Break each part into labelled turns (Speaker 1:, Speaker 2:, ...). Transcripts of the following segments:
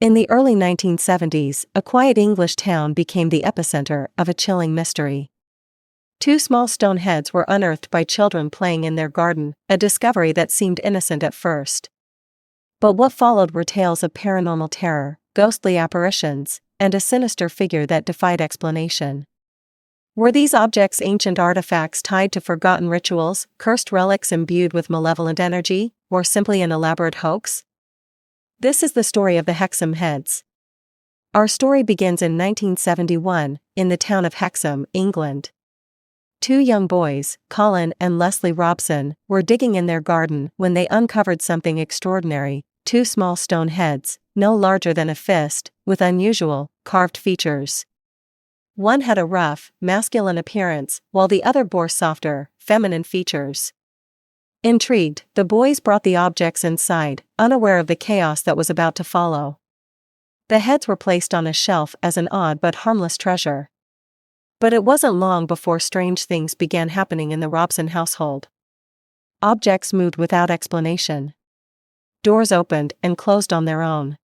Speaker 1: In the early 1970s, a quiet English town became the epicenter of a chilling mystery. Two small stone heads were unearthed by children playing in their garden, a discovery that seemed innocent at first. But what followed were tales of paranormal terror, ghostly apparitions, and a sinister figure that defied explanation. Were these objects ancient artifacts tied to forgotten rituals, cursed relics imbued with malevolent energy, or simply an elaborate hoax? This is the story of the Hexham heads. Our story begins in 1971, in the town of Hexham, England. Two young boys, Colin and Leslie Robson, were digging in their garden when they uncovered something extraordinary: two small stone heads, no larger than a fist, with unusual, carved features. One had a rough, masculine appearance, while the other bore softer, feminine features. Intrigued, the boys brought the objects inside, unaware of the chaos that was about to follow. The heads were placed on a shelf as an odd but harmless treasure. But it wasn't long before strange things began happening in the Robson household. Objects moved without explanation. Doors opened and closed on their own.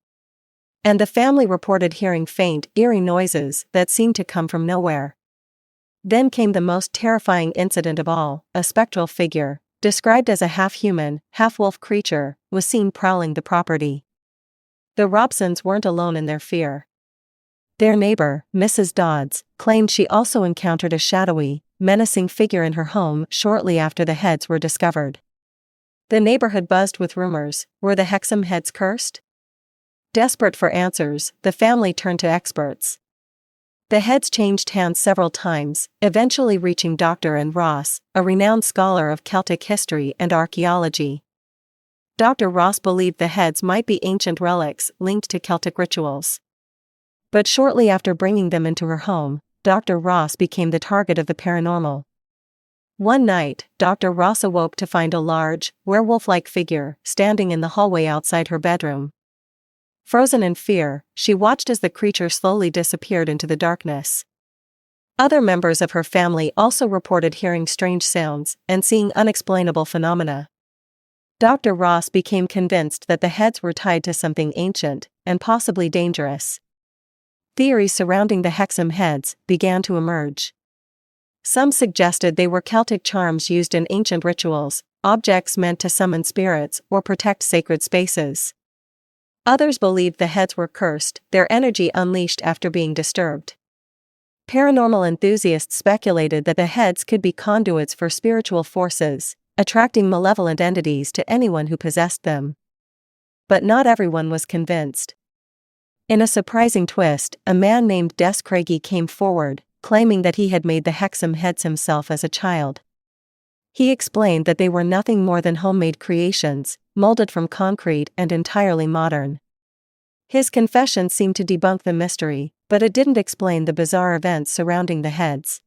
Speaker 1: And the family reported hearing faint, eerie noises that seemed to come from nowhere. Then came the most terrifying incident of all: a spectral figure, described as a half-human, half-wolf creature, was seen prowling the property. The Robsons weren't alone in their fear. Their neighbor, Mrs. Dodds, claimed she also encountered a shadowy, menacing figure in her home shortly after the heads were discovered. The neighborhood buzzed with rumors: were the Hexham heads cursed? Desperate for answers, the family turned to experts. The heads changed hands several times, eventually reaching Dr. N. Ross, a renowned scholar of Celtic history and archaeology. Dr. Ross believed the heads might be ancient relics linked to Celtic rituals. But shortly after bringing them into her home, Dr. Ross became the target of the paranormal. One night, Dr. Ross awoke to find a large, werewolf-like figure standing in the hallway outside her bedroom. Frozen in fear, she watched as the creature slowly disappeared into the darkness. Other members of her family also reported hearing strange sounds and seeing unexplainable phenomena. Dr. Ross became convinced that the heads were tied to something ancient and possibly dangerous. Theories surrounding the Hexham heads began to emerge. Some suggested they were Celtic charms used in ancient rituals, objects meant to summon spirits or protect sacred spaces. Others believed the heads were cursed, their energy unleashed after being disturbed. Paranormal enthusiasts speculated that the heads could be conduits for spiritual forces, attracting malevolent entities to anyone who possessed them. But not everyone was convinced. In a surprising twist, a man named Des Craigie came forward, claiming that he had made the Hexham heads himself as a child. He explained that they were nothing more than homemade creations, molded from concrete and entirely modern. His confession seemed to debunk the mystery, but it didn't explain the bizarre events surrounding the heads.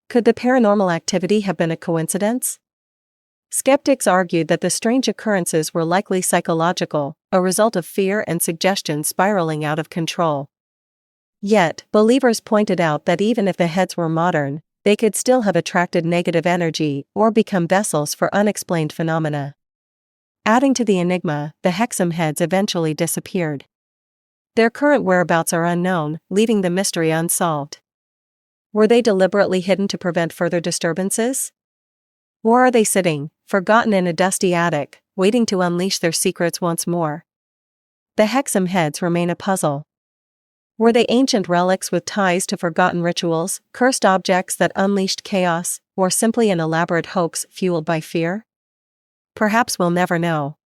Speaker 1: Could the paranormal activity have been a coincidence? Skeptics argued that the strange occurrences were likely psychological, a result of fear and suggestion spiraling out of control. Yet, believers pointed out that even if the heads were modern, they could still have attracted negative energy or become vessels for unexplained phenomena. Adding to the enigma, the Hexham heads eventually disappeared. Their current whereabouts are unknown, leaving the mystery unsolved. Were they deliberately hidden to prevent further disturbances? Or are they sitting, forgotten in a dusty attic, waiting to unleash their secrets once more? The Hexham heads remain a puzzle. Were they ancient relics with ties to forgotten rituals, cursed objects that unleashed chaos, or simply an elaborate hoax fueled by fear? Perhaps we'll never know.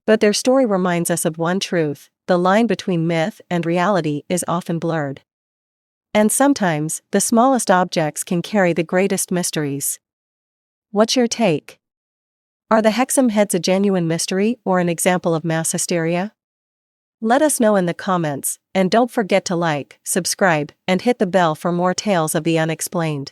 Speaker 1: But their story reminds us of one truth: the line between myth and reality is often blurred. And sometimes, the smallest objects can carry the greatest mysteries. What's your take? Are the Hexham heads a genuine mystery or an example of mass hysteria? Let us know in the comments, and don't forget to like, subscribe, and hit the bell for more tales of the unexplained.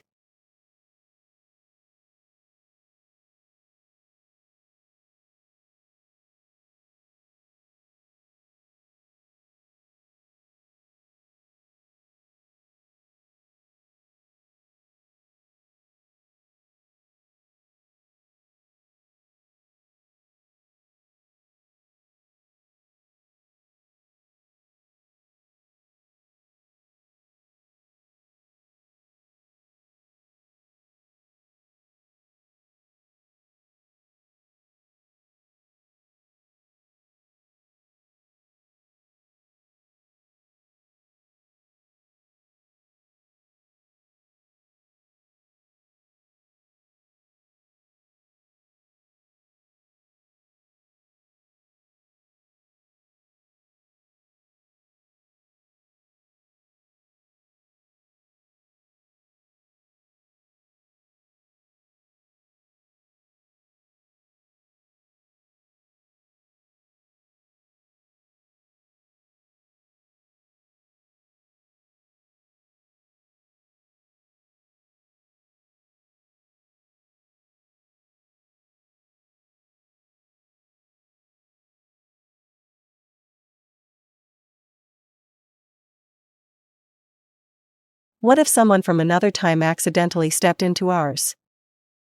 Speaker 1: What if someone from another time accidentally stepped into ours?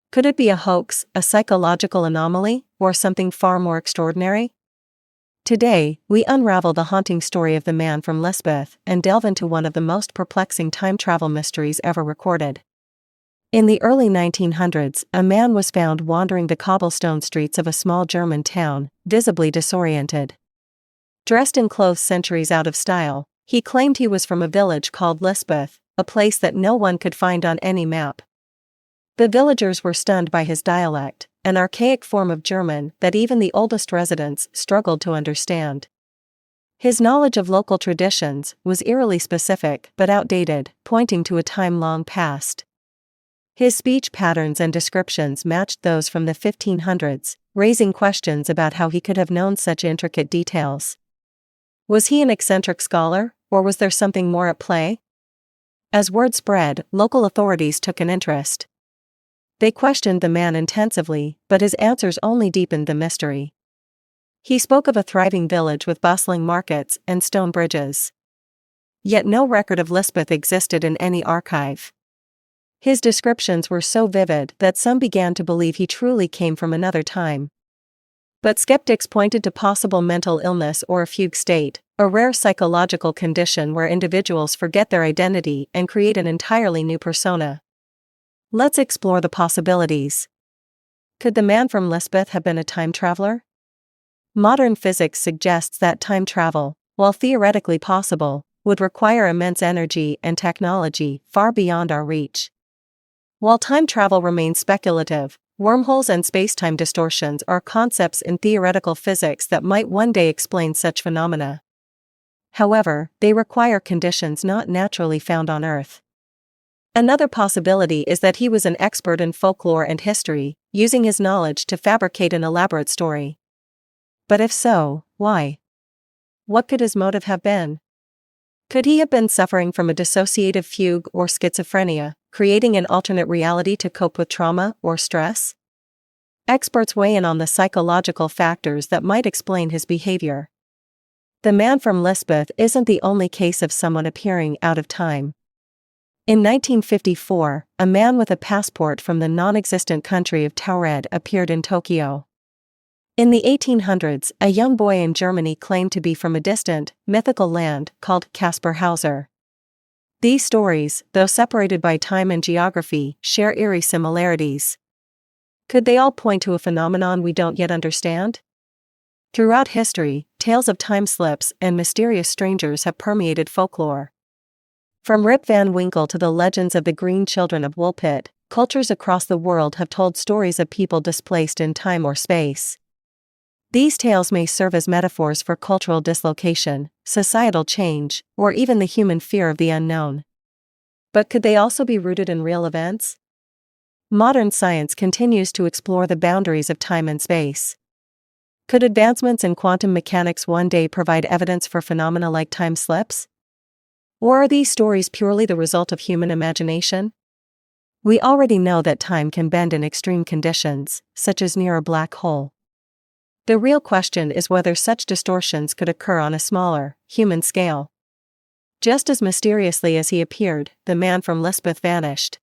Speaker 1: Could it be a hoax, a psychological anomaly, or something far more extraordinary? Today, we unravel the haunting story of the man from Lisbeth and delve into one of the most perplexing time travel mysteries ever recorded. In the early 1900s, a man was found wandering the cobblestone streets of a small German town, visibly disoriented. Dressed in clothes centuries out of style, he claimed he was from a village called Lisbeth, a place that no one could find on any map. The villagers were stunned by his dialect, an archaic form of German that even the oldest residents struggled to understand. His knowledge of local traditions was eerily specific but outdated, pointing to a time long past. His speech patterns and descriptions matched those from the 1500s, raising questions about how he could have known such intricate details. Was he an eccentric scholar, or was there something more at play? As word spread, local authorities took an interest. They questioned the man intensively, but his answers only deepened the mystery. He spoke of a thriving village with bustling markets and stone bridges. Yet no record of Lisbeth existed in any archive. His descriptions were so vivid that some began to believe he truly came from another time. But skeptics pointed to possible mental illness or a fugue state, a rare psychological condition where individuals forget their identity and create an entirely new persona. Let's explore the possibilities. Could the man from Lisbeth have been a time traveler? Modern physics suggests that time travel, while theoretically possible, would require immense energy and technology far beyond our reach. While time travel remains speculative, wormholes and space-time distortions are concepts in theoretical physics that might one day explain such phenomena. However, they require conditions not naturally found on Earth. Another possibility is that he was an expert in folklore and history, using his knowledge to fabricate an elaborate story. But if so, why? What could his motive have been? Could he have been suffering from a dissociative fugue or schizophrenia, creating an alternate reality to cope with trauma or stress? Experts weigh in on the psychological factors that might explain his behavior. The man from Lisbeth isn't the only case of someone appearing out of time. In 1954, a man with a passport from the non-existent country of Taured appeared in Tokyo. In the 1800s, a young boy in Germany claimed to be from a distant, mythical land called Caspar Hauser. These stories, though separated by time and geography, share eerie similarities. Could they all point to a phenomenon we don't yet understand? Throughout history, tales of time slips and mysterious strangers have permeated folklore. From Rip Van Winkle to the legends of the Green Children of Woolpit, cultures across the world have told stories of people displaced in time or space. These tales may serve as metaphors for cultural dislocation, societal change, or even the human fear of the unknown. But could they also be rooted in real events? Modern science continues to explore the boundaries of time and space. Could advancements in quantum mechanics one day provide evidence for phenomena like time slips? Or are these stories purely the result of human imagination? We already know that time can bend in extreme conditions, such as near a black hole. The real question is whether such distortions could occur on a smaller, human scale. Just as mysteriously as he appeared, the man from Lisbeth vanished.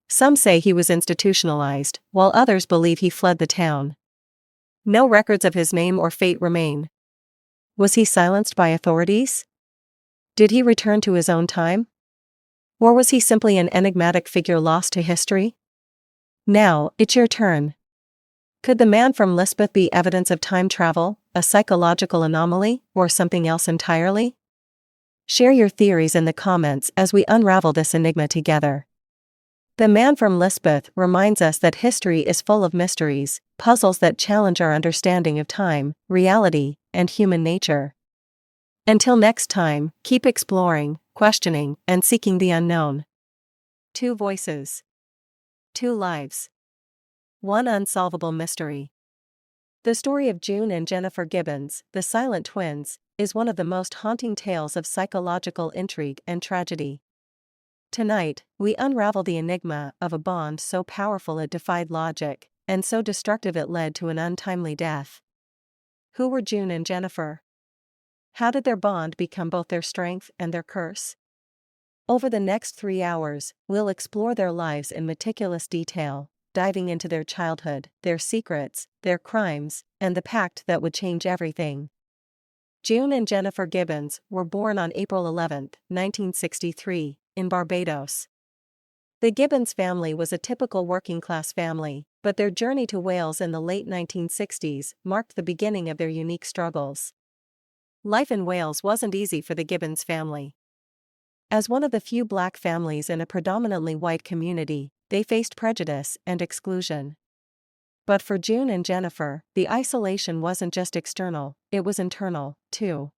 Speaker 1: Some say he was institutionalized, while others believe he fled the town. No records of his name or fate remain. Was he silenced by authorities? Did he return to his own time? Or was he simply an enigmatic figure lost to history? Now, it's your turn. Could the man from Lisbeth be evidence of time travel, a psychological anomaly, or something else entirely? Share your theories in the comments as we unravel this enigma together. The man from Lisbeth reminds us that history is full of mysteries, puzzles that challenge our understanding of time, reality, and human nature. Until next time, keep exploring, questioning, and seeking the unknown. 2 voices. 2 lives. 1 unsolvable mystery. The story of June and Jennifer Gibbons, the silent twins, is one of the most haunting tales of psychological intrigue and tragedy. Tonight, we unravel the enigma of a bond so powerful it defied logic, and so destructive it led to an untimely death. Who were June and Jennifer? How did their bond become both their strength and their curse? Over the next 3 hours, we'll explore their lives in meticulous detail, diving into their childhood, their secrets, their crimes, and the pact that would change everything. June and Jennifer Gibbons were born on April 11, 1963, in Barbados. The Gibbons family was a typical working-class family, but their journey to Wales in the late 1960s marked the beginning of their unique struggles. Life in Wales wasn't easy for the Gibbons family. As one of the few black families in a predominantly white community, they faced prejudice and exclusion. But for June and Jennifer, the isolation wasn't just external, it was internal, too.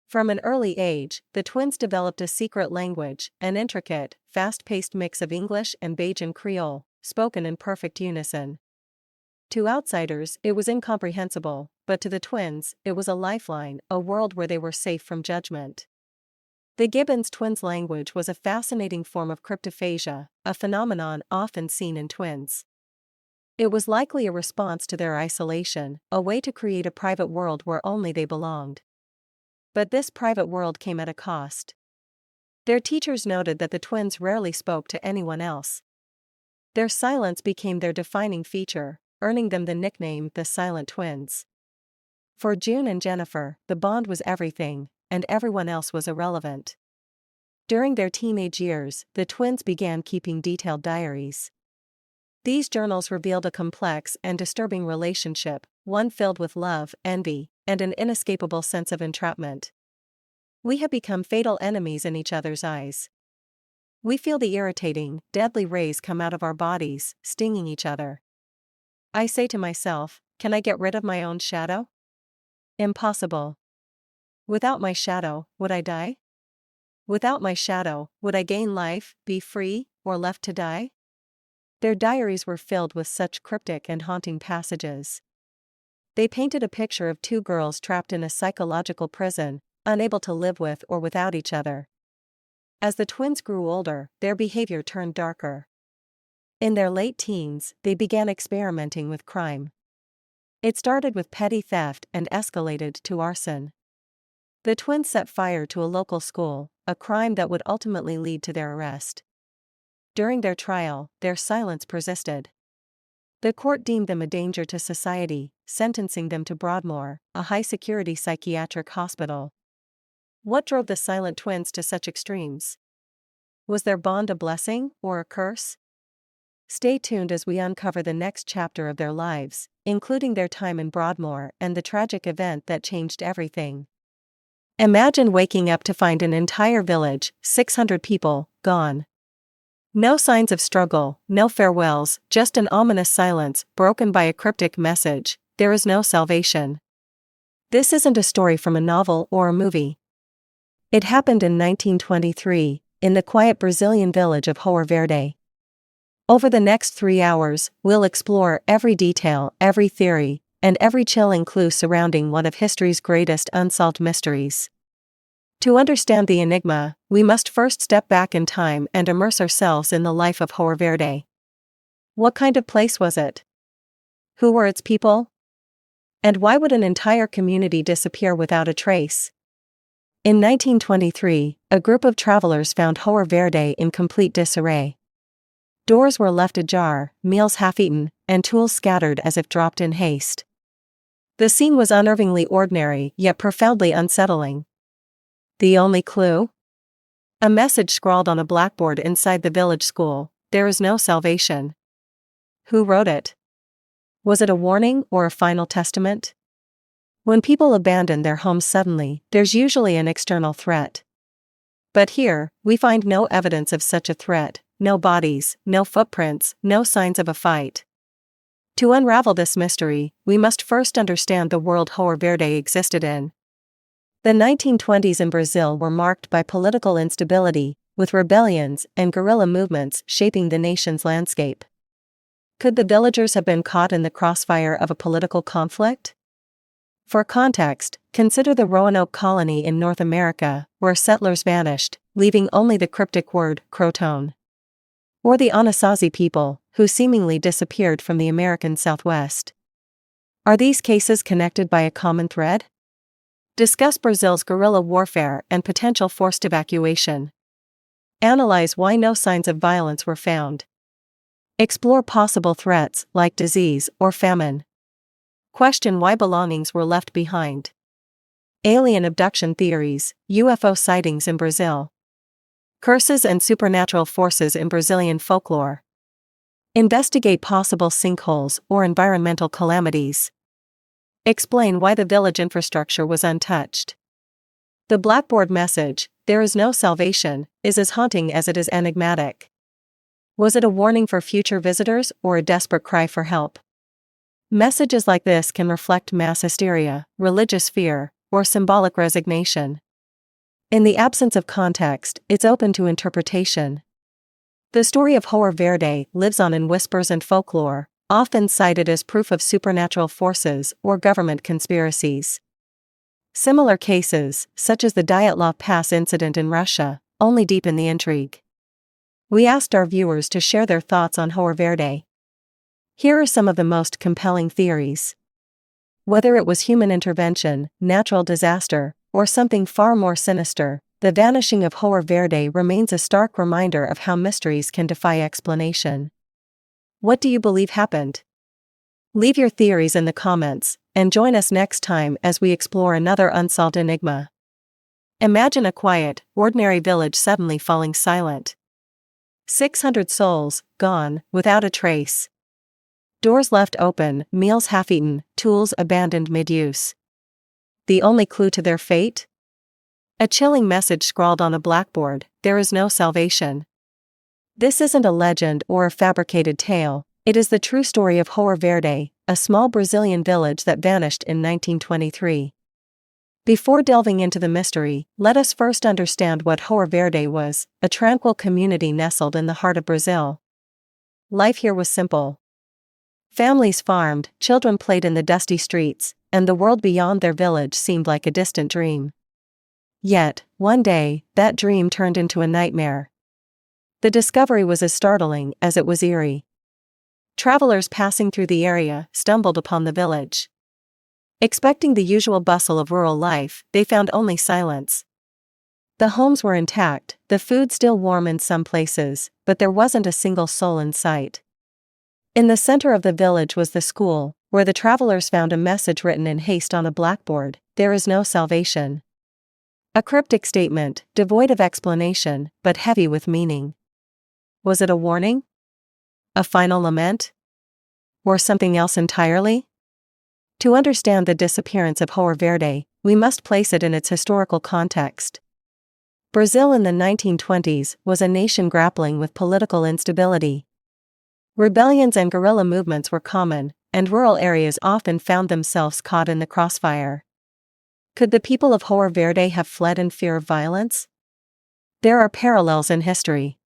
Speaker 1: From an early age, the twins developed a secret language, an intricate, fast-paced mix of English and Bajan Creole, spoken in perfect unison. To outsiders, it was incomprehensible, but to the twins, it was a lifeline, a world where they were safe from judgment. The Gibbons twins' language was a fascinating form of cryptophagia, a phenomenon often seen in twins. It was likely a response to their isolation, a way to create a private world where only they belonged. But this private world came at a cost. Their teachers noted that the twins rarely spoke to anyone else. Their silence became their defining feature, earning them the nickname the Silent Twins. For June and Jennifer, the bond was everything, and everyone else was irrelevant. During their teenage years, the twins began keeping detailed diaries. These journals revealed a complex and disturbing relationship, one filled with love, envy, and an inescapable sense of entrapment. We have become fatal enemies in each other's eyes. We feel the irritating, deadly rays come out of our bodies, stinging each other. I say to myself, can I get rid of my own shadow? Impossible. Without my shadow, would I die? Without my shadow, would I gain life, be free, or left to die? Their diaries were filled with such cryptic and haunting passages. They painted a picture of two girls trapped in a psychological prison, unable to live with or without each other. As the twins grew older, their behavior turned darker. In their late teens, they began experimenting with crime. It started with petty theft and escalated to arson. The twins set fire to a local school, a crime that would ultimately lead to their arrest. During their trial, their silence persisted. The court deemed them a danger to society, sentencing them to Broadmoor, a high-security psychiatric hospital. What drove the silent twins to such extremes? Was their bond a blessing or a curse? Stay tuned as we uncover the next chapter of their lives, including their time in Broadmoor and the tragic event that changed everything. Imagine waking up to find an entire village, 600 people, gone. No signs of struggle, no farewells, just an ominous silence broken by a cryptic message: there is no salvation. This isn't a story from a novel or a movie. It happened in 1923, in the quiet Brazilian village of Hoer Verde. Over the next 3 hours, we'll explore every detail, every theory, and every chilling clue surrounding one of history's greatest unsolved mysteries. To understand the enigma, we must first step back in time and immerse ourselves in the life of Hoer Verde. What kind of place was it? Who were its people? And why would an entire community disappear without a trace? In 1923, a group of travelers found Hoer Verde in complete disarray. Doors were left ajar, meals half-eaten, and tools scattered as if dropped in haste. The scene was unnervingly ordinary yet profoundly unsettling. The only clue? A message scrawled on a blackboard inside the village school: there is no salvation. Who wrote it? Was it a warning or a final testament? When people abandon their homes suddenly, there's usually an external threat. But here, we find no evidence of such a threat, no bodies, no footprints, no signs of a fight. To unravel this mystery, we must first understand the world Hoer Verde existed in. The 1920s in Brazil were marked by political instability, with rebellions and guerrilla movements shaping the nation's landscape. Could the villagers have been caught in the crossfire of a political conflict? For context, consider the Roanoke colony in North America, where settlers vanished, leaving only the cryptic word, Croton. Or the Anasazi people, who seemingly disappeared from the American Southwest. Are these cases connected by a common thread? Discuss Brazil's guerrilla warfare and potential forced evacuation. Analyze why no signs of violence were found. Explore possible threats like disease or famine. Question why belongings were left behind. Alien abduction theories, UFO sightings in Brazil. Curses and supernatural forces in Brazilian folklore. Investigate possible sinkholes or environmental calamities. Explain why the village infrastructure was untouched. The blackboard message, "There is no salvation," is as haunting as it is enigmatic. Was it a warning for future visitors or a desperate cry for help? Messages like this can reflect mass hysteria, religious fear, or symbolic resignation. In the absence of context, it's open to interpretation. The story of Hoer Verde lives on in whispers and folklore, often cited as proof of supernatural forces or government conspiracies. Similar cases, such as the Dyatlov Pass incident in Russia, only deepen the intrigue. We asked our viewers to share their thoughts on Hoer Verde. Here are some of the most compelling theories. Whether it was human intervention, natural disaster, or something far more sinister, the vanishing of Hoer Verde remains a stark reminder of how mysteries can defy explanation. What do you believe happened? Leave your theories in the comments, and join us next time as we explore another unsolved enigma. Imagine a quiet, ordinary village suddenly falling silent. 600 souls, gone, without a trace. Doors left open, meals half-eaten, tools abandoned mid-use. The only clue to their fate? A chilling message scrawled on a blackboard, "There is no salvation." This isn't a legend or a fabricated tale, it is the true story of Hoer Verde, a small Brazilian village that vanished in 1923. Before delving into the mystery, let us first understand what Hoer Verde was, a tranquil community nestled in the heart of Brazil. Life here was simple. Families farmed, children played in the dusty streets, and the world beyond their village seemed like a distant dream. Yet, one day, that dream turned into a nightmare. The discovery was as startling as it was eerie. Travelers passing through the area stumbled upon the village. Expecting the usual bustle of rural life, they found only silence. The homes were intact, the food still warm in some places, but there wasn't a single soul in sight. In the center of the village was the school, where the travelers found a message written in haste on a blackboard, "There is no salvation." A cryptic statement, devoid of explanation, but heavy with meaning. Was it a warning? A final lament? Or something else entirely? To understand the disappearance of Hoer Verde, we must place it in its historical context. Brazil in the 1920s was a nation grappling with political instability. Rebellions and guerrilla movements were common, and rural areas often found themselves caught in the crossfire. Could the people of Hoer Verde have fled in fear of violence? There are parallels in history.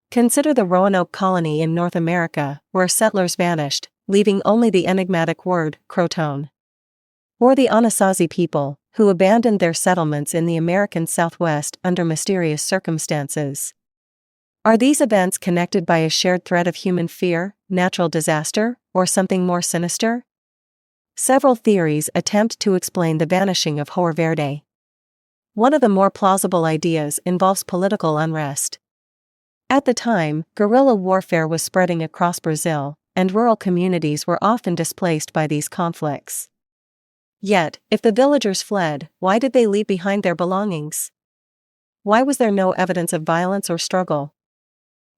Speaker 1: Consider the Roanoke colony in North America, where settlers vanished, leaving only the enigmatic word, Croton. Or the Anasazi people, who abandoned their settlements in the American Southwest under mysterious circumstances. Are these events connected by a shared thread of human fear, natural disaster, or something more sinister? Several theories attempt to explain the vanishing of Hoer Verde. One of the more plausible ideas involves political unrest. At the time, guerrilla warfare was spreading across Brazil, and rural communities were often displaced by these conflicts. Yet, if the villagers fled, why did they leave behind their belongings? Why was there no evidence of violence or struggle?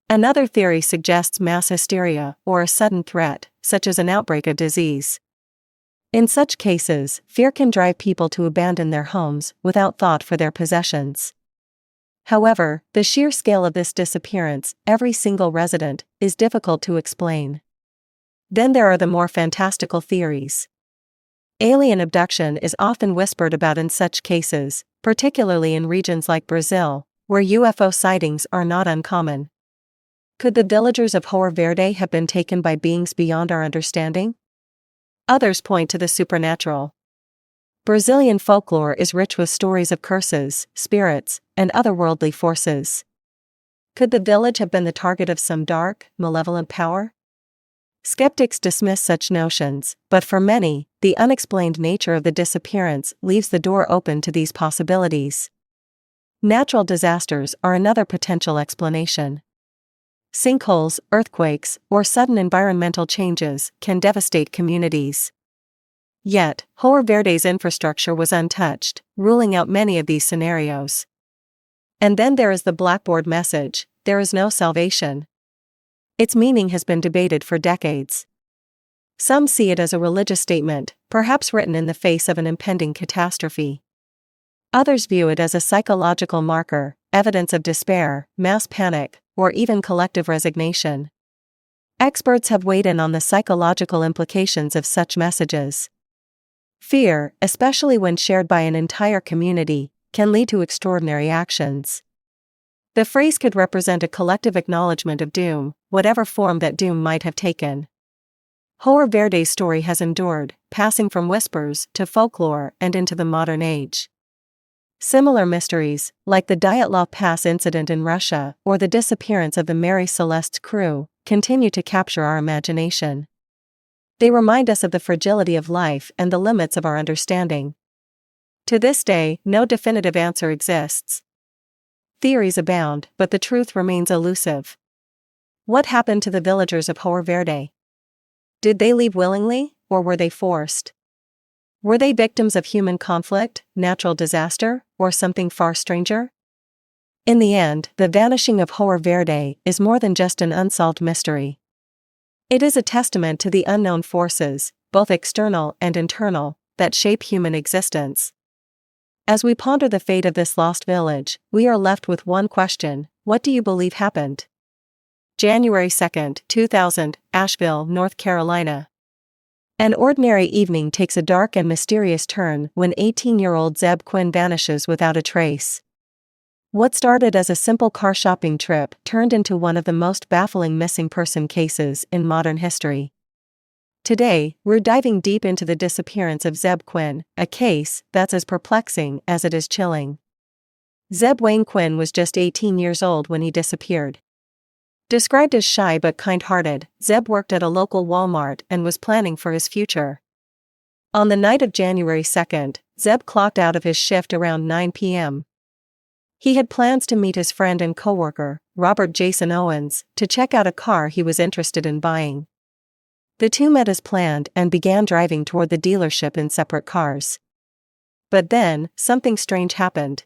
Speaker 1: Another theory suggests mass hysteria or a sudden threat, such as an outbreak of disease. In such cases, fear can drive people to abandon their homes without thought for their possessions. However, the sheer scale of this disappearance, every single resident, is difficult to explain. Then there are the more fantastical theories. Alien abduction is often whispered about in such cases, particularly in regions like Brazil, where UFO sightings are not uncommon. Could the villagers of Hoer Verde have been taken by beings beyond our understanding? Others point to the supernatural. Brazilian folklore is rich with stories of curses, spirits, and otherworldly forces. Could the village have been the target of some dark, malevolent power? Skeptics dismiss such notions, but for many, the unexplained nature of the disappearance leaves the door open to these possibilities. Natural disasters are another potential explanation. Sinkholes, earthquakes, or sudden environmental changes can devastate communities. Yet, Hoer Verde's infrastructure was untouched, ruling out many of these scenarios. And then there is the blackboard message, "There is no salvation." Its meaning has been debated for decades. Some see it as a religious statement, perhaps written in the face of an impending catastrophe. Others view it as a psychological marker, evidence of despair, mass panic, or even collective resignation. Experts have weighed in on the psychological implications of such messages. Fear, especially when shared by an entire community, can lead to extraordinary actions. The phrase could represent a collective acknowledgement of doom, whatever form that doom might have taken. Hoer Verde's story has endured, passing from whispers to folklore and into the modern age. Similar mysteries, like the Dyatlov Pass incident in Russia or the disappearance of the Mary Celeste's crew, continue to capture our imagination. They remind us of the fragility of life and the limits of our understanding. To this day, no definitive answer exists. Theories abound, but the truth remains elusive. What happened to the villagers of Hoer Verde? Did they leave willingly, or were they forced? Were they victims of human conflict, natural disaster, or something far stranger? In the end, the vanishing of Hoer Verde is more than just an unsolved mystery. It is a testament to the unknown forces, both external and internal, that shape human existence. As we ponder the fate of this lost village, we are left with one question: what do you believe happened? January 2, 2000, Asheville, North Carolina. An ordinary evening takes a dark and mysterious turn when 18-year-old Zeb Quinn vanishes without a trace. What started as a simple car shopping trip turned into one of the most baffling missing person cases in modern history. Today, we're diving deep into the disappearance of Zeb Quinn, a case that's as perplexing as it is chilling. Zeb Wayne Quinn was just 18 years old when he disappeared. Described as shy but kind-hearted, Zeb worked at a local Walmart and was planning for his future. On the night of January 2, Zeb clocked out of his shift around 9 p.m. He had plans to meet his friend and coworker, Robert Jason Owens, to check out a car he was interested in buying. The two met as planned and began driving toward the dealership in separate cars. But then, something strange happened.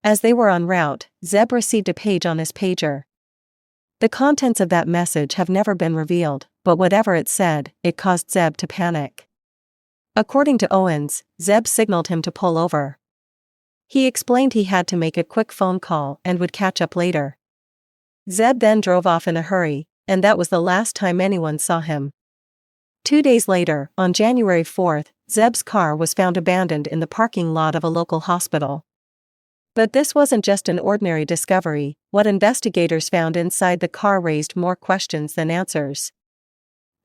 Speaker 1: As they were en route, Zeb received a page on his pager. The contents of that message have never been revealed, but whatever it said, it caused Zeb to panic. According to Owens, Zeb signaled him to pull over. He explained he had to make a quick phone call and would catch up later. Zeb then drove off in a hurry, and that was the last time anyone saw him. 2 days later, on January 4, Zeb's car was found abandoned in the parking lot of a local hospital. But this wasn't just an ordinary discovery. What investigators found inside the car raised more questions than answers.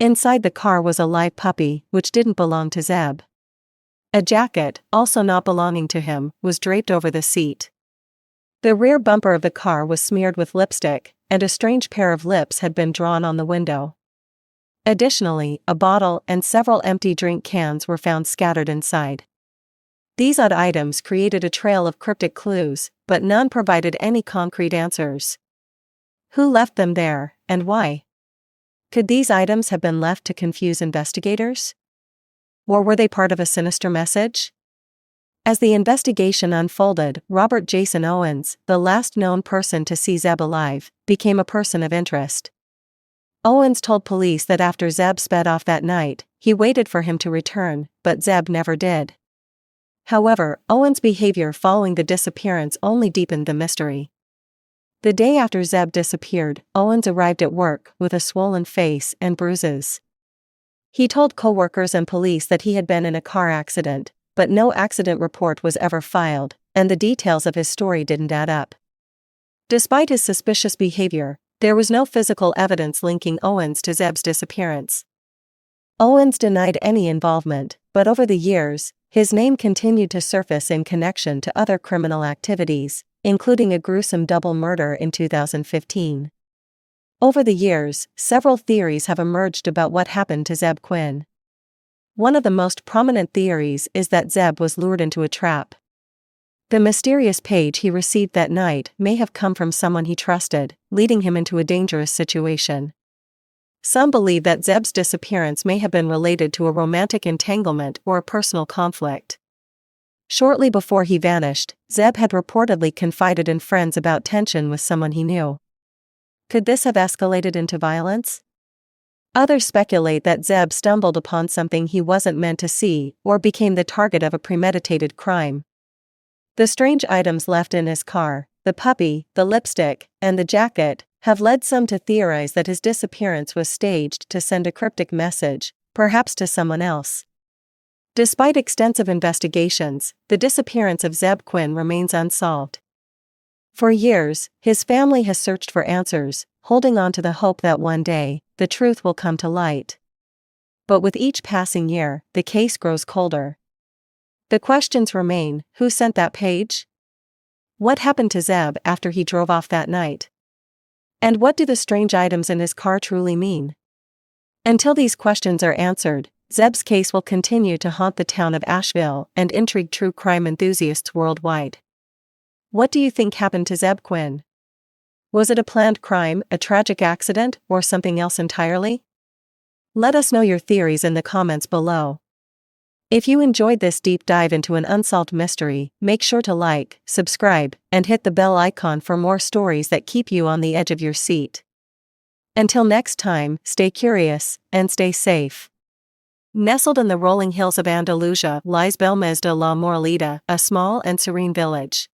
Speaker 1: Inside the car was a live puppy, which didn't belong to Zeb. A jacket, also not belonging to him, was draped over the seat. The rear bumper of the car was smeared with lipstick, and a strange pair of lips had been drawn on the window. Additionally, a bottle and several empty drink cans were found scattered inside. These odd items created a trail of cryptic clues, but none provided any concrete answers. Who left them there, and why? Could these items have been left to confuse investigators? Or were they part of a sinister message? As the investigation unfolded, Robert Jason Owens, the last known person to see Zeb alive, became a person of interest. Owens told police that after Zeb sped off that night, he waited for him to return, but Zeb never did. However, Owens' behavior following the disappearance only deepened the mystery. The day after Zeb disappeared, Owens arrived at work with a swollen face and bruises. He told coworkers and police that he had been in a car accident, but no accident report was ever filed, and the details of his story didn't add up. Despite his suspicious behavior, there was no physical evidence linking Owens to Zeb's disappearance. Owens denied any involvement, but over the years, his name continued to surface in connection to other criminal activities, including a gruesome double murder in 2015. Over the years, several theories have emerged about what happened to Zeb Quinn. One of the most prominent theories is that Zeb was lured into a trap. The mysterious page he received that night may have come from someone he trusted, leading him into a dangerous situation. Some believe that Zeb's disappearance may have been related to a romantic entanglement or a personal conflict. Shortly before he vanished, Zeb had reportedly confided in friends about tension with someone he knew. Could this have escalated into violence? Others speculate that Zeb stumbled upon something he wasn't meant to see or became the target of a premeditated crime. The strange items left in his car, the puppy, the lipstick, and the jacket, have led some to theorize that his disappearance was staged to send a cryptic message, perhaps to someone else. Despite extensive investigations, the disappearance of Zeb Quinn remains unsolved. For years, his family has searched for answers, holding on to the hope that one day, the truth will come to light. But with each passing year, the case grows colder. The questions remain: who sent that page? What happened to Zeb after he drove off that night? And what do the strange items in his car truly mean? Until these questions are answered, Zeb's case will continue to haunt the town of Asheville and intrigue true crime enthusiasts worldwide. What do you think happened to Zeb Quinn? Was it a planned crime, a tragic accident, or something else entirely? Let us know your theories in the comments below. If you enjoyed this deep dive into an unsolved mystery, make sure to like, subscribe, and hit the bell icon for more stories that keep you on the edge of your seat. Until next time, stay curious, and stay safe. Nestled in the rolling hills of Andalusia lies Belmez de la Moraleda, a small and serene village.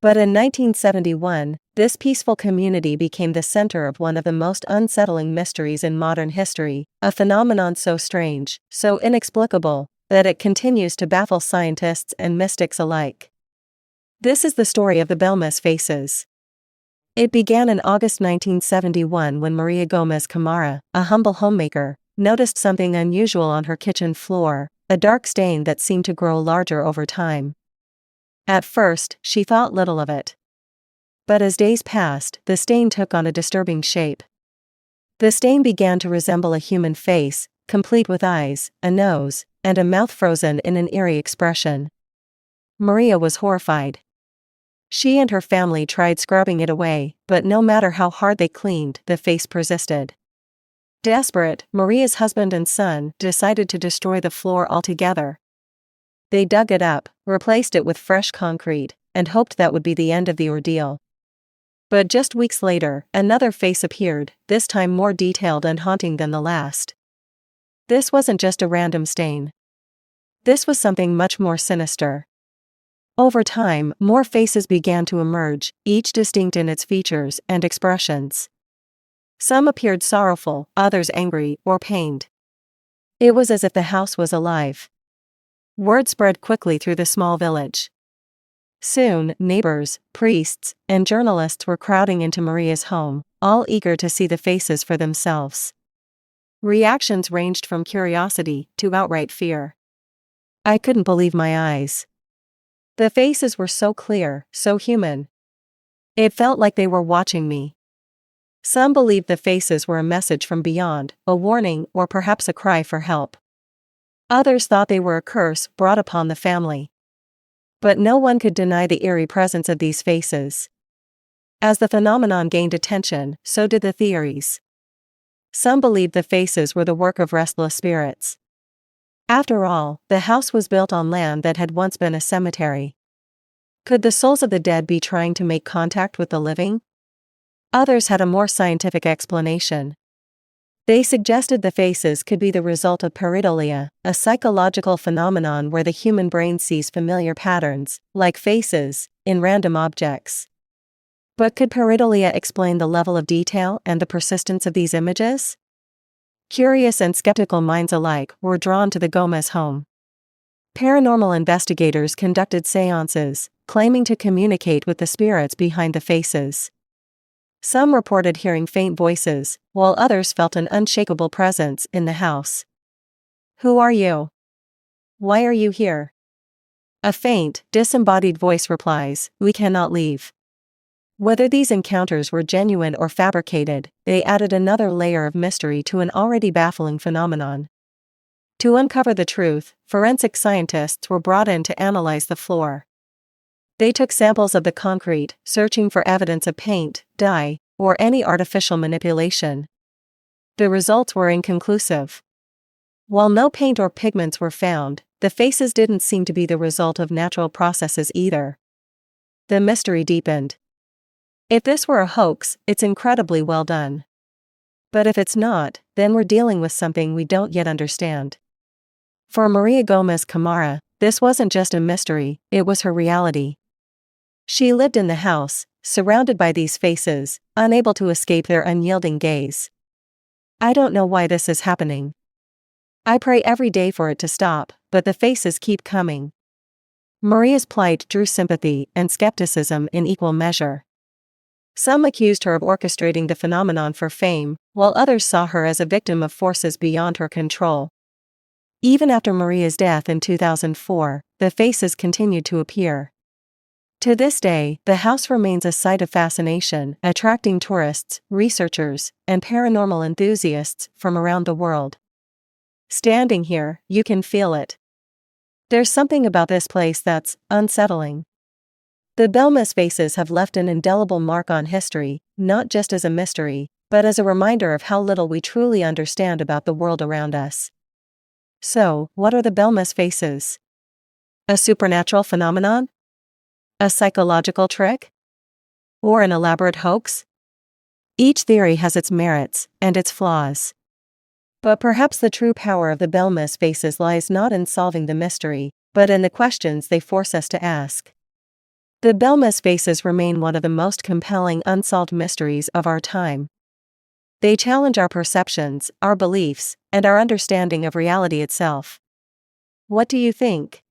Speaker 1: But in 1971, this peaceful community became the center of one of the most unsettling mysteries in modern history, a phenomenon so strange, so inexplicable, that it continues to baffle scientists and mystics alike. This is the story of the Belmez faces. It began in August 1971 when Maria Gomez Camara, a humble homemaker, noticed something unusual on her kitchen floor, a dark stain that seemed to grow larger over time. At first, she thought little of it. But as days passed, the stain took on a disturbing shape. The stain began to resemble a human face, complete with eyes, a nose, and a mouth frozen in an eerie expression. Maria was horrified. She and her family tried scrubbing it away, but no matter how hard they cleaned, the face persisted. Desperate, Maria's husband and son decided to destroy the floor altogether. They dug it up, replaced it with fresh concrete, and hoped that would be the end of the ordeal. But just weeks later, another face appeared, this time more detailed and haunting than the last. This wasn't just a random stain. This was something much more sinister. Over time, more faces began to emerge, each distinct in its features and expressions. Some appeared sorrowful, others angry or pained. It was as if the house was alive. Word spread quickly through the small village. Soon, neighbors, priests, and journalists were crowding into Maria's home, all eager to see the faces for themselves. Reactions ranged from curiosity to outright fear. I couldn't believe my eyes. The faces were so clear, so human. It felt like they were watching me. Some believed the faces were a message from beyond, a warning or perhaps a cry for help. Others thought they were a curse brought upon the family. But no one could deny the eerie presence of these faces. As the phenomenon gained attention, so did the theories. Some believed the faces were the work of restless spirits. After all, the house was built on land that had once been a cemetery. Could the souls of the dead be trying to make contact with the living? Others had a more scientific explanation. They suggested the faces could be the result of pareidolia, a psychological phenomenon where the human brain sees familiar patterns, like faces, in random objects. But could pareidolia explain the level of detail and the persistence of these images? Curious and skeptical minds alike were drawn to the Gomez home. Paranormal investigators conducted seances, claiming to communicate with the spirits behind the faces. Some reported hearing faint voices, while others felt an unshakable presence in the house. Who are you? Why are you here? A faint, disembodied voice replies, we cannot leave. Whether these encounters were genuine or fabricated, they added another layer of mystery to an already baffling phenomenon. To uncover the truth, forensic scientists were brought in to analyze the floor. They took samples of the concrete, searching for evidence of paint, dye, or any artificial manipulation. The results were inconclusive. While no paint or pigments were found, the faces didn't seem to be the result of natural processes either. The mystery deepened. If this were a hoax, it's incredibly well done. But if it's not, then we're dealing with something we don't yet understand. For Maria Gomez Camara, this wasn't just a mystery, it was her reality. She lived in the house, surrounded by these faces, unable to escape their unyielding gaze. I don't know why this is happening. I pray every day for it to stop, but the faces keep coming. Maria's plight drew sympathy and skepticism in equal measure. Some accused her of orchestrating the phenomenon for fame, while others saw her as a victim of forces beyond her control. Even after Maria's death in 2004, the faces continued to appear. To this day, the house remains a site of fascination, attracting tourists, researchers, and paranormal enthusiasts from around the world. Standing here, you can feel it. There's something about this place that's unsettling. The Belmez faces have left an indelible mark on history, not just as a mystery, but as a reminder of how little we truly understand about the world around us. So, what are the Belmez faces? A supernatural phenomenon? A psychological trick? Or an elaborate hoax? Each theory has its merits and its flaws. But perhaps the true power of the Belmez faces lies not in solving the mystery, but in the questions they force us to ask. The Belmez faces remain one of the most compelling unsolved mysteries of our time. They challenge our perceptions, our beliefs, and our understanding of reality itself. What do you think?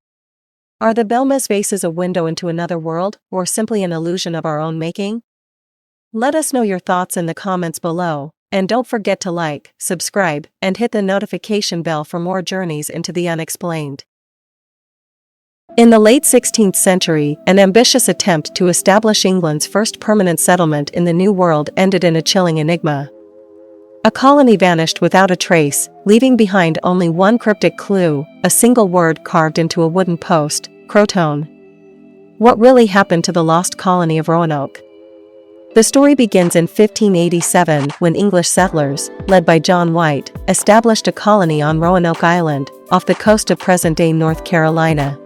Speaker 1: Are the Belmez faces a window into another world, or simply an illusion of our own making? Let us know your thoughts in the comments below, and don't forget to like, subscribe, and hit the notification bell for more journeys into the unexplained. In the late 16th century, an ambitious attempt to establish England's first permanent settlement in the New World ended in a chilling enigma. A colony vanished without a trace, leaving behind only one cryptic clue, a single word carved into a wooden post, Croton. What really happened to the lost colony of Roanoke? The story begins in 1587 when English settlers, led by John White, established a colony on Roanoke Island, off the coast of present-day North Carolina.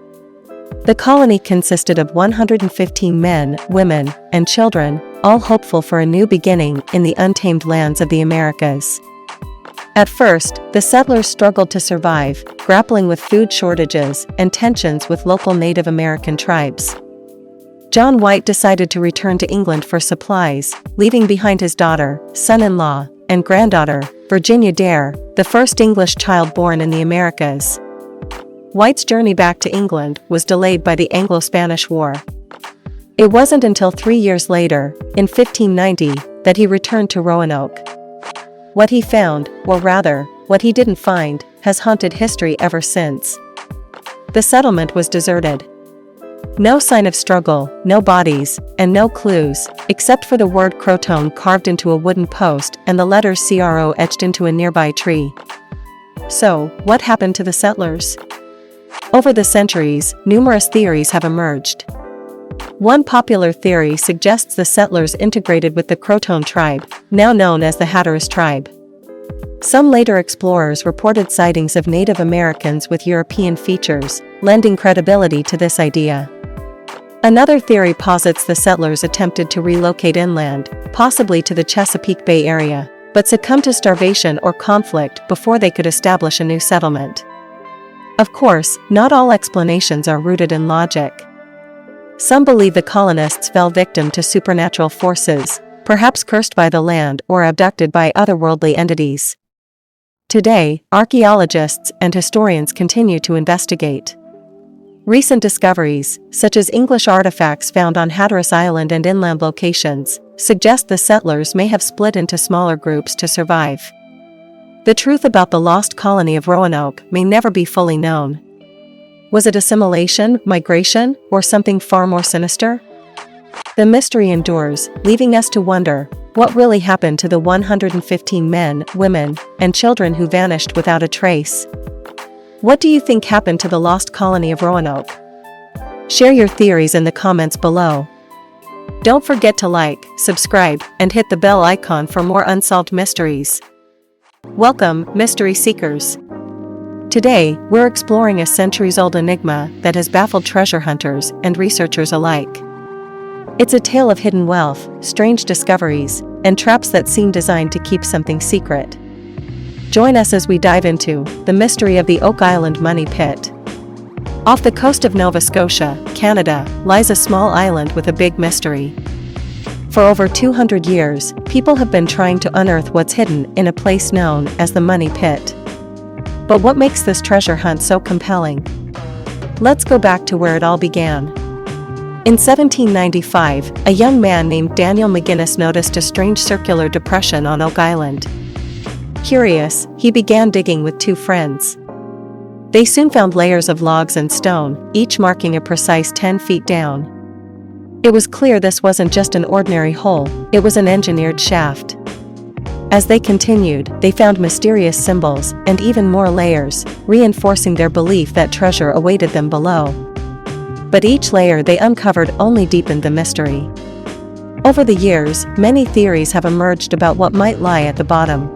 Speaker 1: The colony consisted of 115 men, women, and children, all hopeful for a new beginning in the untamed lands of the Americas. At first, the settlers struggled to survive, grappling with food shortages and tensions with local Native American tribes. John White decided to return to England for supplies, leaving behind his daughter, son-in-law, and granddaughter, Virginia Dare, the first English child born in the Americas. White's journey back to England was delayed by the Anglo-Spanish War. It wasn't until 3 years later, in 1590, that he returned to Roanoke. What he found, or rather, what he didn't find, has haunted history ever since. The settlement was deserted. No sign of struggle, no bodies, and no clues, except for the word Croton carved into a wooden post and the letters CRO etched into a nearby tree. So, what happened to the settlers? Over the centuries, numerous theories have emerged. One popular theory suggests the settlers integrated with the Croton tribe, now known as the Hatteras tribe. Some later explorers reported sightings of Native Americans with European features, lending credibility to this idea. Another theory posits the settlers attempted to relocate inland, possibly to the Chesapeake Bay area, but succumbed to starvation or conflict before they could establish a new settlement. Of course, not all explanations are rooted in logic. Some believe the colonists fell victim to supernatural forces, perhaps cursed by the land or abducted by otherworldly entities. Today, archaeologists and historians continue to investigate. Recent discoveries, such as English artifacts found on Hatteras Island and inland locations, suggest the settlers may have split into smaller groups to survive. The truth about the lost colony of Roanoke may never be fully known. Was it assimilation, migration, or something far more sinister? The mystery endures, leaving us to wonder, what really happened to the 115 men, women, and children who vanished without a trace? What do you think happened to the lost colony of Roanoke? Share your theories in the comments below. Don't forget to like, subscribe, and hit the bell icon for more unsolved mysteries. Welcome, mystery seekers. Today, we're exploring a centuries-old enigma that has baffled treasure hunters and researchers alike. It's a tale of hidden wealth, strange discoveries, and traps that seem designed to keep something secret. Join us as we dive into the mystery of the Oak Island Money Pit. Off the coast of Nova Scotia, Canada, lies a small island with a big mystery. For over 200 years, people have been trying to unearth what's hidden in a place known as the Money Pit. But what makes this treasure hunt so compelling? Let's go back to where it all began. In 1795, a young man named Daniel McGinnis noticed a strange circular depression on Oak Island. Curious, he began digging with two friends. They soon found layers of logs and stone, each marking a precise 10 feet down. It was clear this wasn't just an ordinary hole, it was an engineered shaft. As they continued, they found mysterious symbols and even more layers, reinforcing their belief that treasure awaited them below. But each layer they uncovered only deepened the mystery. Over the years, many theories have emerged about what might lie at the bottom.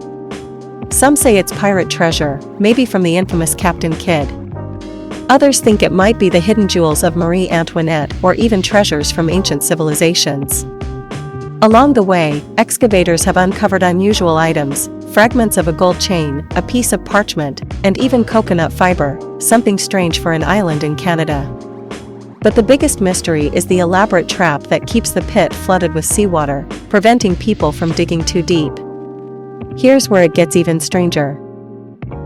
Speaker 1: Some say it's pirate treasure, maybe from the infamous Captain Kidd. Others think it might be the hidden jewels of Marie Antoinette or even treasures from ancient civilizations. Along the way, excavators have uncovered unusual items, fragments of a gold chain, a piece of parchment, and even coconut fiber, something strange for an island in Canada. But the biggest mystery is the elaborate trap that keeps the pit flooded with seawater, preventing people from digging too deep. Here's where it gets even stranger.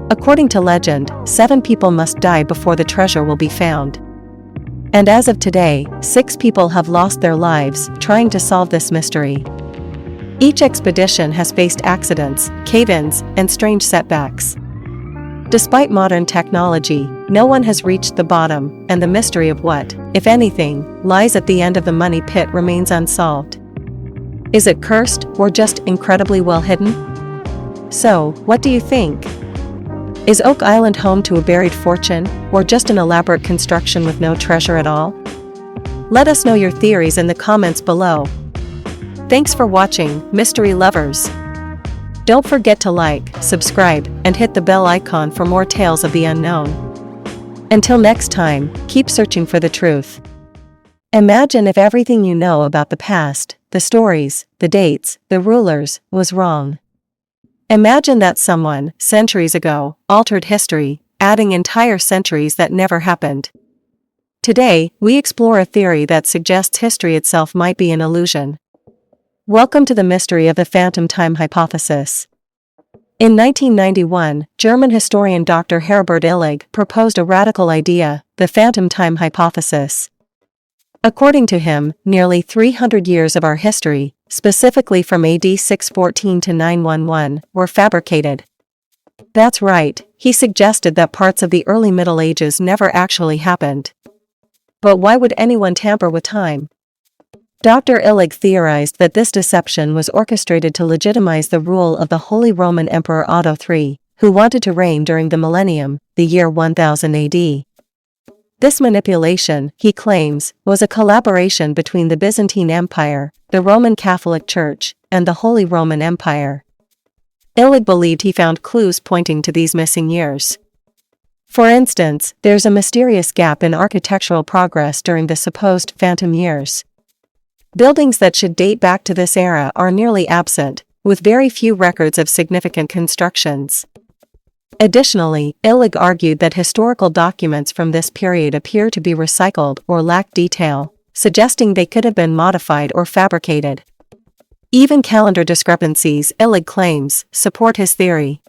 Speaker 1: According to legend, 7 people must die before the treasure will be found. And as of today, 6 people have lost their lives trying to solve this mystery. Each expedition has faced accidents, cave-ins, and strange setbacks. Despite modern technology, no one has reached the bottom, and the mystery of what, if anything, lies at the end of the Money Pit remains unsolved. Is it cursed, or just incredibly well hidden? So, what do you think? Is Oak Island home to a buried fortune, or just an elaborate construction with no treasure at all? Let us know your theories in the comments below. Thanks for watching, mystery lovers. Don't forget to like, subscribe, and hit the bell icon for more tales of the unknown. Until next time, keep searching for the truth. Imagine if everything you know about the past, the stories, the dates, the rulers, was wrong. Imagine that someone, centuries ago, altered history, adding entire centuries that never happened. Today, we explore a theory that suggests history itself might be an illusion. Welcome to the mystery of the phantom time hypothesis. In 1991, German historian Dr. Herbert Illig proposed a radical idea, the phantom time hypothesis. According to him, nearly 300 years of our history, specifically from AD 614 to 911, were fabricated. That's right, he suggested that parts of the early Middle Ages never actually happened. But why would anyone tamper with time? Dr. Illig theorized that this deception was orchestrated to legitimize the rule of the Holy Roman Emperor Otto III, who wanted to reign during the millennium, the year 1000 AD. This manipulation, he claims, was a collaboration between the Byzantine Empire, the Roman Catholic Church, and the Holy Roman Empire. Illig believed he found clues pointing to these missing years. For instance, there's a mysterious gap in architectural progress during the supposed phantom years. Buildings that should date back to this era are nearly absent, with very few records of significant constructions. Additionally, Illig argued that historical documents from this period appear to be recycled or lack detail, suggesting they could have been modified or fabricated. Even calendar discrepancies, Illig claims, support his theory.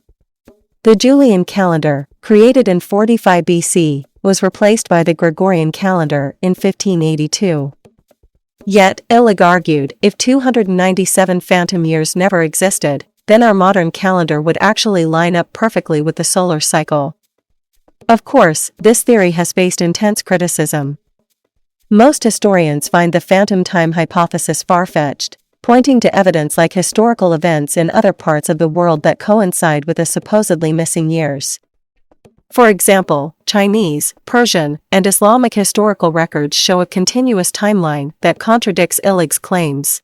Speaker 1: The Julian calendar, created in 45 BC, was replaced by the Gregorian calendar in 1582. Yet, Illig argued, if 297 phantom years never existed, then our modern calendar would actually line up perfectly with the solar cycle. Of course, this theory has faced intense criticism. Most historians find the phantom time hypothesis far-fetched, pointing to evidence like historical events in other parts of the world that coincide with the supposedly missing years. For example, Chinese, Persian, and Islamic historical records show a continuous timeline that contradicts Illig's claims.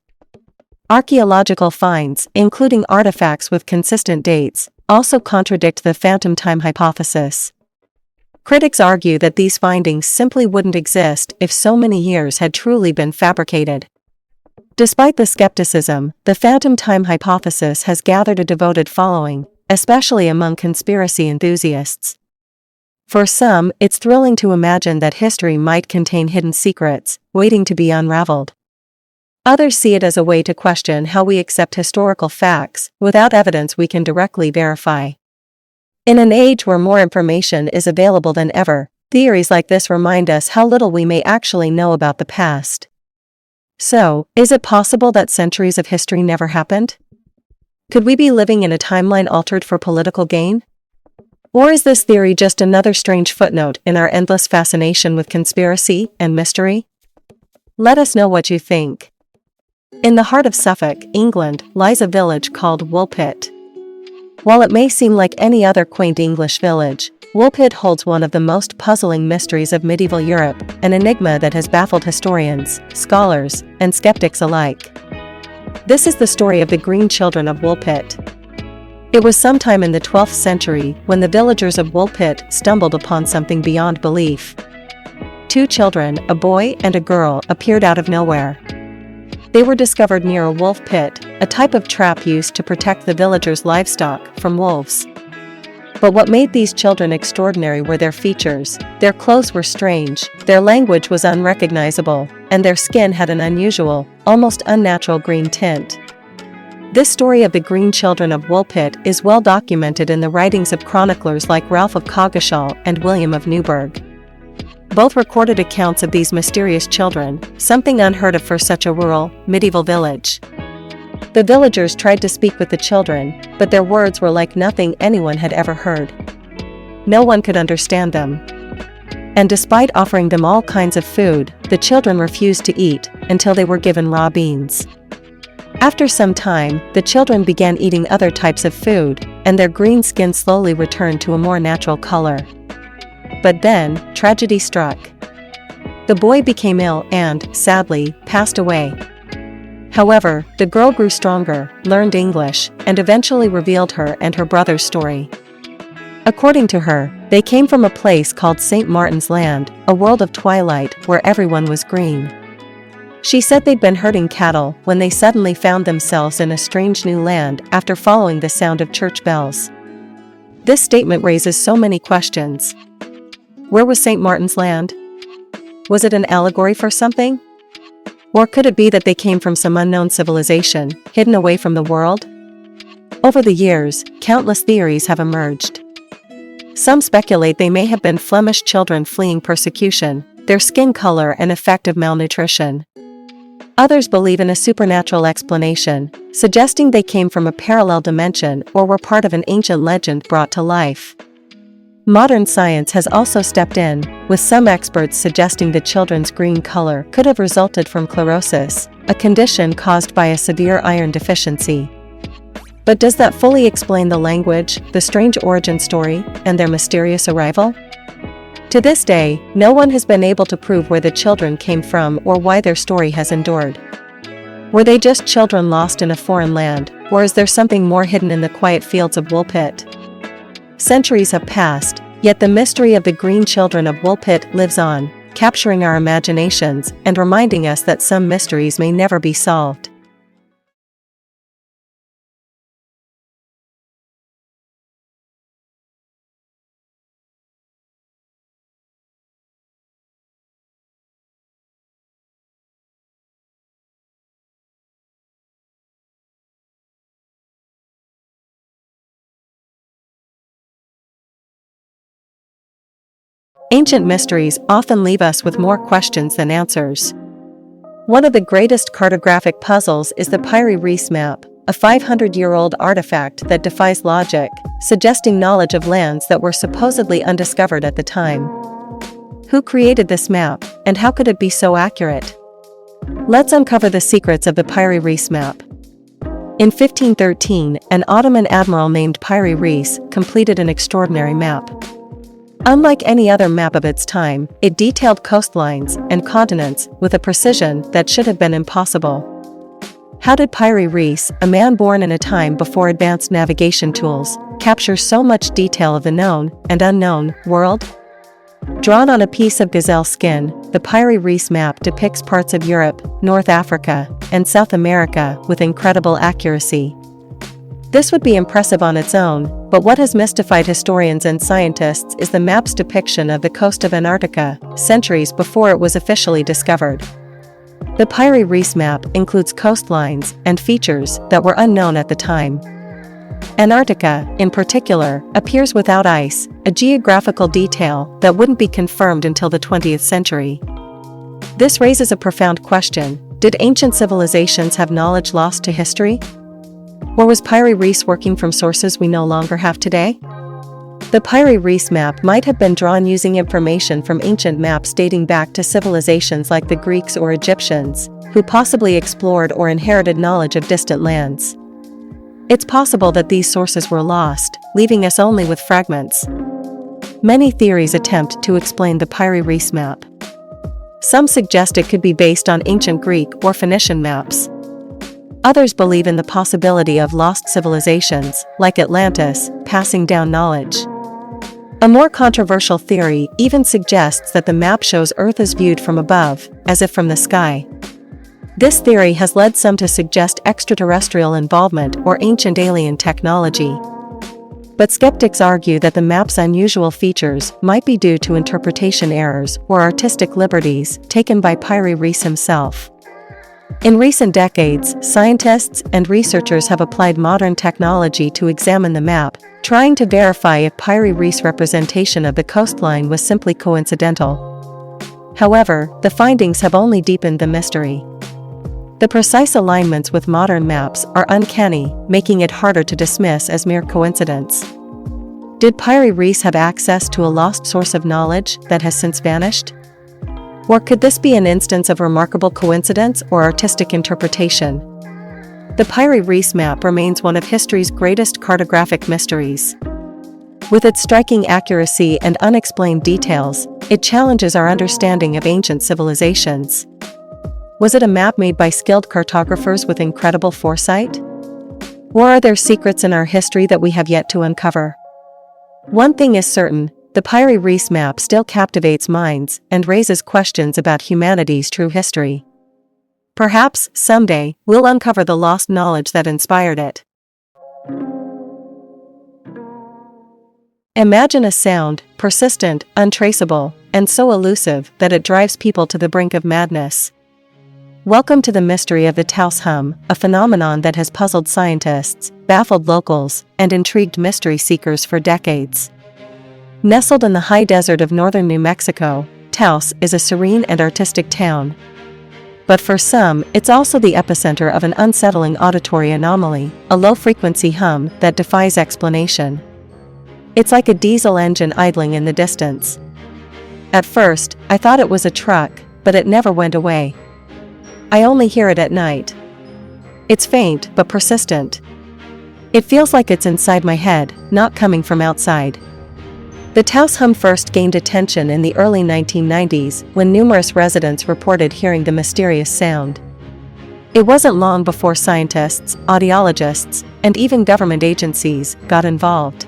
Speaker 1: Archaeological finds, including artifacts with consistent dates, also contradict the phantom time hypothesis. Critics argue that these findings simply wouldn't exist if so many years had truly been fabricated. Despite the skepticism, the phantom time hypothesis has gathered a devoted following, especially among conspiracy enthusiasts. For some, it's thrilling to imagine that history might contain hidden secrets, waiting to be unraveled. Others see it as a way to question how we accept historical facts, without evidence we can directly verify. In an age where more information is available than ever, theories like this remind us how little we may actually know about the past. So, is it possible that centuries of history never happened? Could we be living in a timeline altered for political gain? Or is this theory just another strange footnote in our endless fascination with conspiracy and mystery? Let us know what you think. In the heart of Suffolk, England, lies a village called Woolpit. While it may seem like any other quaint English village, Woolpit holds one of the most puzzling mysteries of medieval Europe, an enigma that has baffled historians, scholars, and skeptics alike. This is the story of the Green Children of Woolpit. It was sometime in the 12th century when the villagers of Woolpit stumbled upon something beyond belief. Two children, a boy and a girl, appeared out of nowhere. They were discovered near a wolf pit, a type of trap used to protect the villagers' livestock from wolves. But what made these children extraordinary were their features. Their clothes were strange, their language was unrecognizable, and their skin had an unusual, almost unnatural green tint. This story of the Green Children of Woolpit is well documented in the writings of chroniclers like Ralph of Coggeshall and William of Newburgh. Both recorded accounts of these mysterious children, something unheard of for such a rural, medieval village. The villagers tried to speak with the children, but their words were like nothing anyone had ever heard. No one could understand them. And despite offering them all kinds of food, the children refused to eat until they were given raw beans. After some time, the children began eating other types of food, and their green skin slowly returned to a more natural color. But then, tragedy struck. The boy became ill and, sadly, passed away. However, the girl grew stronger, learned English, and eventually revealed her and her brother's story. According to her, they came from a place called St. Martin's Land, a world of twilight where everyone was green. She said they'd been herding cattle when they suddenly found themselves in a strange new land after following the sound of church bells. This statement raises so many questions. Where was St. Martin's Land? Was it an allegory for something? Or could it be that they came from some unknown civilization, hidden away from the world? Over the years, countless theories have emerged. Some speculate they may have been Flemish children fleeing persecution, their skin color an effect of malnutrition. Others believe in a supernatural explanation, suggesting they came from a parallel dimension or were part of an ancient legend brought to life. Modern science has also stepped in, with some experts suggesting the children's green color could have resulted from chlorosis, a condition caused by a severe iron deficiency. But does that fully explain the language, the strange origin story, and their mysterious arrival? To this day, no one has been able to prove where the children came from or why their story has endured. Were they just children lost in a foreign land, or is there something more hidden in the quiet fields of Woolpit? Centuries have passed, yet the mystery of the Green Children of Woolpit lives on, capturing our imaginations and reminding us that some mysteries may never be solved. Ancient mysteries often leave us with more questions than answers. One of the greatest cartographic puzzles is the Piri Reis map, a 500-year-old artifact that defies logic, suggesting knowledge of lands that were supposedly undiscovered at the time. Who created this map, and how could it be so accurate? Let's uncover the secrets of the Piri Reis map. In 1513, an Ottoman admiral named Piri Reis completed an extraordinary map. Unlike any other map of its time, it detailed coastlines and continents with a precision that should have been impossible. How did Piri Reis, a man born in a time before advanced navigation tools, capture so much detail of the known and unknown world? Drawn on a piece of gazelle skin, the Piri Reis map depicts parts of Europe, North Africa, and South America with incredible accuracy. This would be impressive on its own, but what has mystified historians and scientists is the map's depiction of the coast of Antarctica, centuries before it was officially discovered. The Piri Reis map includes coastlines and features that were unknown at the time. Antarctica, in particular, appears without ice, a geographical detail that wouldn't be confirmed until the 20th century. This raises a profound question: did ancient civilizations have knowledge lost to history? Or was Piri Reis working from sources we no longer have today? The Piri Reis map might have been drawn using information from ancient maps dating back to civilizations like the Greeks or Egyptians, who possibly explored or inherited knowledge of distant lands. It's possible that these sources were lost, leaving us only with fragments. Many theories attempt to explain the Piri Reis map. Some suggest it could be based on ancient Greek or Phoenician maps. Others believe in the possibility of lost civilizations, like Atlantis, passing down knowledge. A more controversial theory even suggests that the map shows Earth as viewed from above, as if from the sky. This theory has led some to suggest extraterrestrial involvement or ancient alien technology. But skeptics argue that the map's unusual features might be due to interpretation errors or artistic liberties taken by Piri Reis himself. In recent decades, scientists and researchers have applied modern technology to examine the map, trying to verify if Piri Reis' representation of the coastline was simply coincidental. However, the findings have only deepened the mystery. The precise alignments with modern maps are uncanny, making it harder to dismiss as mere coincidence. Did Piri Reis have access to a lost source of knowledge that has since vanished? Or could this be an instance of remarkable coincidence or artistic interpretation? The Piri Reis map remains one of history's greatest cartographic mysteries. With its striking accuracy and unexplained details, it challenges our understanding of ancient civilizations. Was it a map made by skilled cartographers with incredible foresight? Or are there secrets in our history that we have yet to uncover? One thing is certain: the Piri Reis map still captivates minds and raises questions about humanity's true history. Perhaps, someday, we'll uncover the lost knowledge that inspired it. Imagine a sound, persistent, untraceable, and so elusive that it drives people to the brink of madness. Welcome to the mystery of the Taos Hum, a phenomenon that has puzzled scientists, baffled locals, and intrigued mystery seekers for decades. Nestled in the high desert of northern New Mexico, Taos is a serene and artistic town. But for some, it's also the epicenter of an unsettling auditory anomaly, a low-frequency hum that defies explanation. It's like a diesel engine idling in the distance. At first, I thought it was a truck, but it never went away. I only hear it at night. It's faint but persistent. It feels like it's inside my head, not coming from outside. The Taos Hum first gained attention in the early 1990s when numerous residents reported hearing the mysterious sound. It wasn't long before scientists, audiologists, and even government agencies got involved.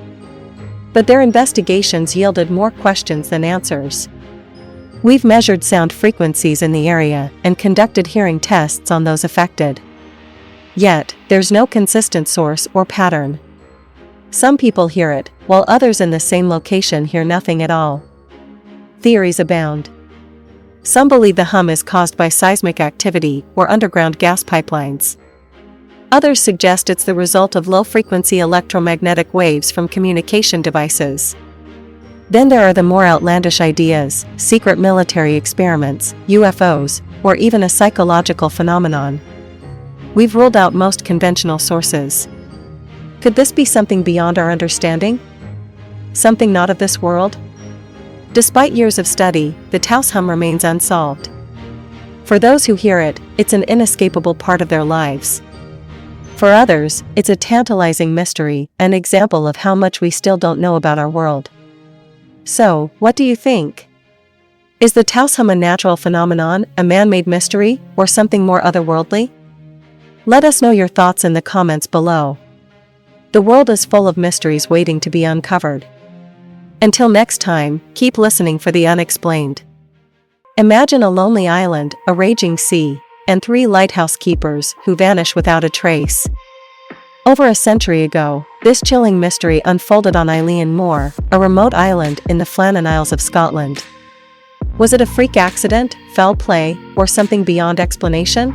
Speaker 1: But their investigations yielded more questions than answers. We've measured sound frequencies in the area and conducted hearing tests on those affected. Yet, there's no consistent source or pattern. Some people hear it, while others in the same location hear nothing at all. Theories abound. Some believe the hum is caused by seismic activity or underground gas pipelines. Others suggest it's the result of low-frequency electromagnetic waves from communication devices. Then there are the more outlandish ideas: secret military experiments, UFOs, or even a psychological phenomenon. We've ruled out most conventional sources. Could this be something beyond our understanding? Something not of this world? Despite years of study, the Taos Hum remains unsolved. For those who hear it, it's an inescapable part of their lives. For others, it's a tantalizing mystery, an example of how much we still don't know about our world. So, what do you think? Is the Taos Hum a natural phenomenon, a man-made mystery, or something more otherworldly? Let us know your thoughts in the comments below. The world is full of mysteries waiting to be uncovered. Until next time, keep listening for the unexplained. Imagine a lonely island, a raging sea, and 3 lighthouse keepers who vanish without a trace. Over a century ago, this chilling mystery unfolded on Eilean Mor, a remote island in the Flannan Isles of Scotland. Was it a freak accident, foul play, or something beyond explanation?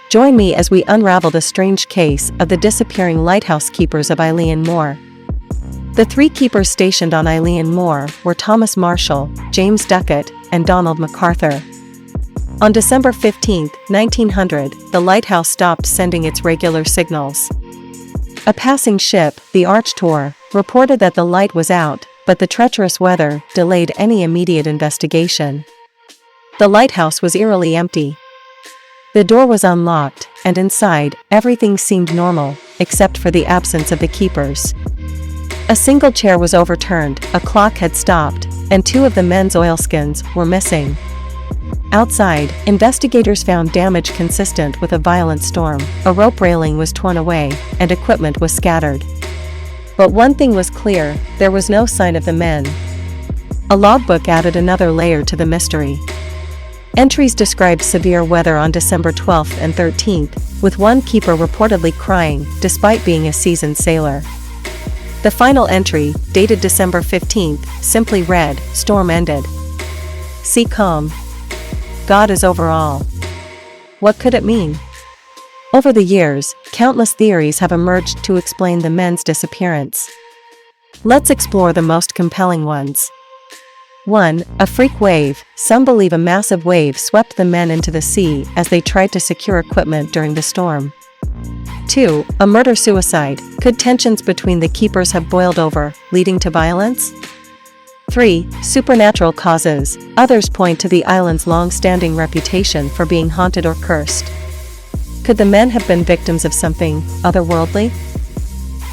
Speaker 1: Join me as we unravel the strange case of the disappearing lighthouse keepers of Eilean Mor. The 3 keepers stationed on Eilean Mor were Thomas Marshall, James Duckett, and Donald MacArthur. On December 15, 1900, the lighthouse stopped sending its regular signals. A passing ship, the Archtor, reported that the light was out, but the treacherous weather delayed any immediate investigation. The lighthouse was eerily empty. The door was unlocked, and inside, everything seemed normal, except for the absence of the keepers. A single chair was overturned, a clock had stopped, and 2 of the men's oilskins were missing. Outside, investigators found damage consistent with a violent storm, a rope railing was torn away, and equipment was scattered. But one thing was clear, there was no sign of the men. A logbook added another layer to the mystery. Entries described severe weather on December 12th and 13th, with one keeper reportedly crying, despite being a seasoned sailor. The final entry, dated December 15th, simply read, "Storm ended. Sea calm. God is over all." What could it mean? Over the years, countless theories have emerged to explain the men's disappearance. Let's explore the most compelling ones. 1. A freak wave. Some believe a massive wave swept the men into the sea as they tried to secure equipment during the storm. 2. A murder-suicide. Could tensions between the keepers have boiled over, leading to violence? 3. Supernatural causes. Others point to the island's long-standing reputation for being haunted or cursed. Could the men have been victims of something otherworldly?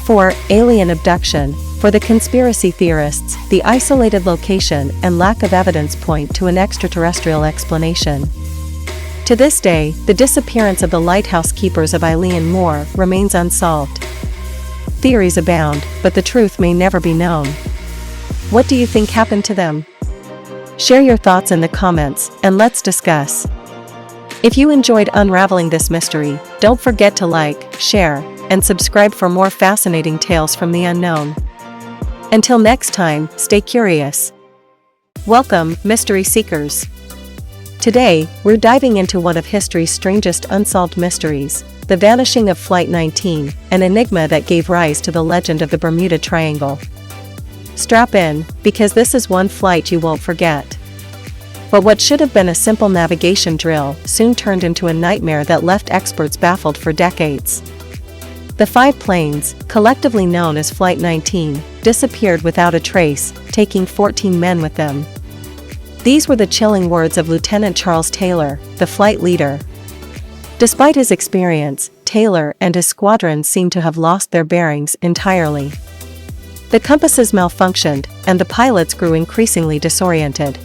Speaker 1: 4. Alien abduction. For the conspiracy theorists, the isolated location and lack of evidence point to an extraterrestrial explanation. To this day, the disappearance of the lighthouse keepers of Eilean Mor remains unsolved. Theories abound, but the truth may never be known. What do you think happened to them? Share your thoughts in the comments, and let's discuss. If you enjoyed unraveling this mystery, don't forget to like, share, and subscribe for more fascinating tales from the unknown. Until next time, stay curious. Welcome, mystery seekers. Today, we're diving into one of history's strangest unsolved mysteries, the vanishing of Flight 19, an enigma that gave rise to the legend of the Bermuda Triangle. Strap in, because this is one flight you won't forget. But what should have been a simple navigation drill soon turned into a nightmare that left experts baffled for decades. The 5 planes, collectively known as Flight 19, disappeared without a trace, taking 14 men with them. These were the chilling words of Lieutenant Charles Taylor, the flight leader. Despite his experience, Taylor and his squadron seemed to have lost their bearings entirely. The compasses malfunctioned, and the pilots grew increasingly disoriented.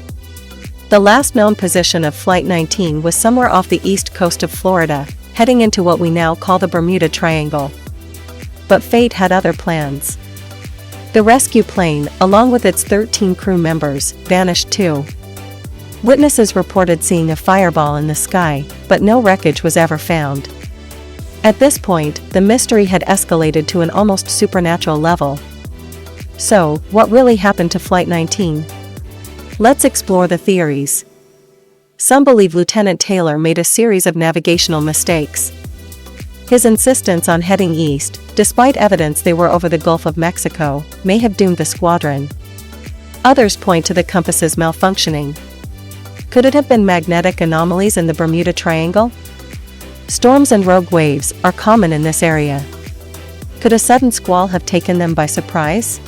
Speaker 1: The last known position of Flight 19 was somewhere off the east coast of Florida, heading into what we now call the Bermuda Triangle. But fate had other plans. The rescue plane, along with its 13 crew members, vanished too. Witnesses reported seeing a fireball in the sky, but no wreckage was ever found. At this point, the mystery had escalated to an almost supernatural level. So, what really happened to Flight 19? Let's explore the theories. Some believe Lieutenant Taylor made a series of navigational mistakes. His insistence on heading east, despite evidence they were over the Gulf of Mexico, may have doomed the squadron. Others point to the compasses malfunctioning. Could it have been magnetic anomalies in the Bermuda Triangle? Storms and rogue waves are common in this area. Could a sudden squall have taken them by surprise?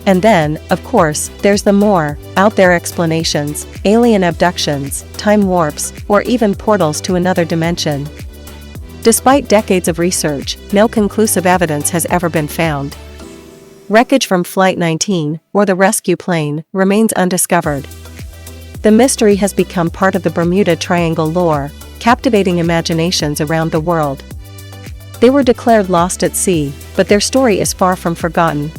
Speaker 1: And then, of course, there's the more out-there explanations, alien abductions, time warps, or even portals to another dimension. Despite decades of research, no conclusive evidence has ever been found. wreckage from Flight 19, or the rescue plane, remains undiscovered. The mystery has become part of the Bermuda Triangle lore, captivating imaginations around the world. They were declared lost at sea, but their story is far from forgotten.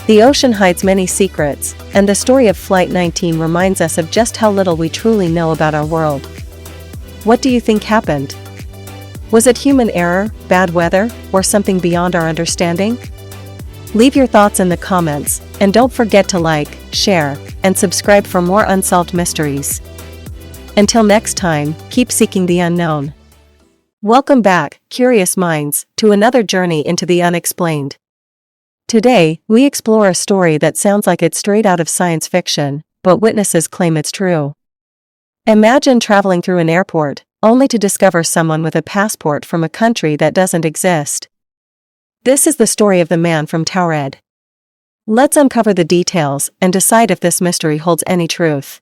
Speaker 1: The ocean hides many secrets, and the story of Flight 19 reminds us of just how little we truly know about our world. What do you think happened? Was it human error, bad weather, or something beyond our understanding? Leave your thoughts in the comments, and don't forget to like, share, and subscribe for more unsolved mysteries. Until next time, keep seeking the unknown. Welcome back, curious minds, to another journey into the unexplained. Today, we explore a story that sounds like it's straight out of science fiction, but witnesses claim it's true. Imagine traveling through an airport, only to discover someone with a passport from a country that doesn't exist. This is the story of the man from Taured. Let's uncover the details and decide if this mystery holds any truth.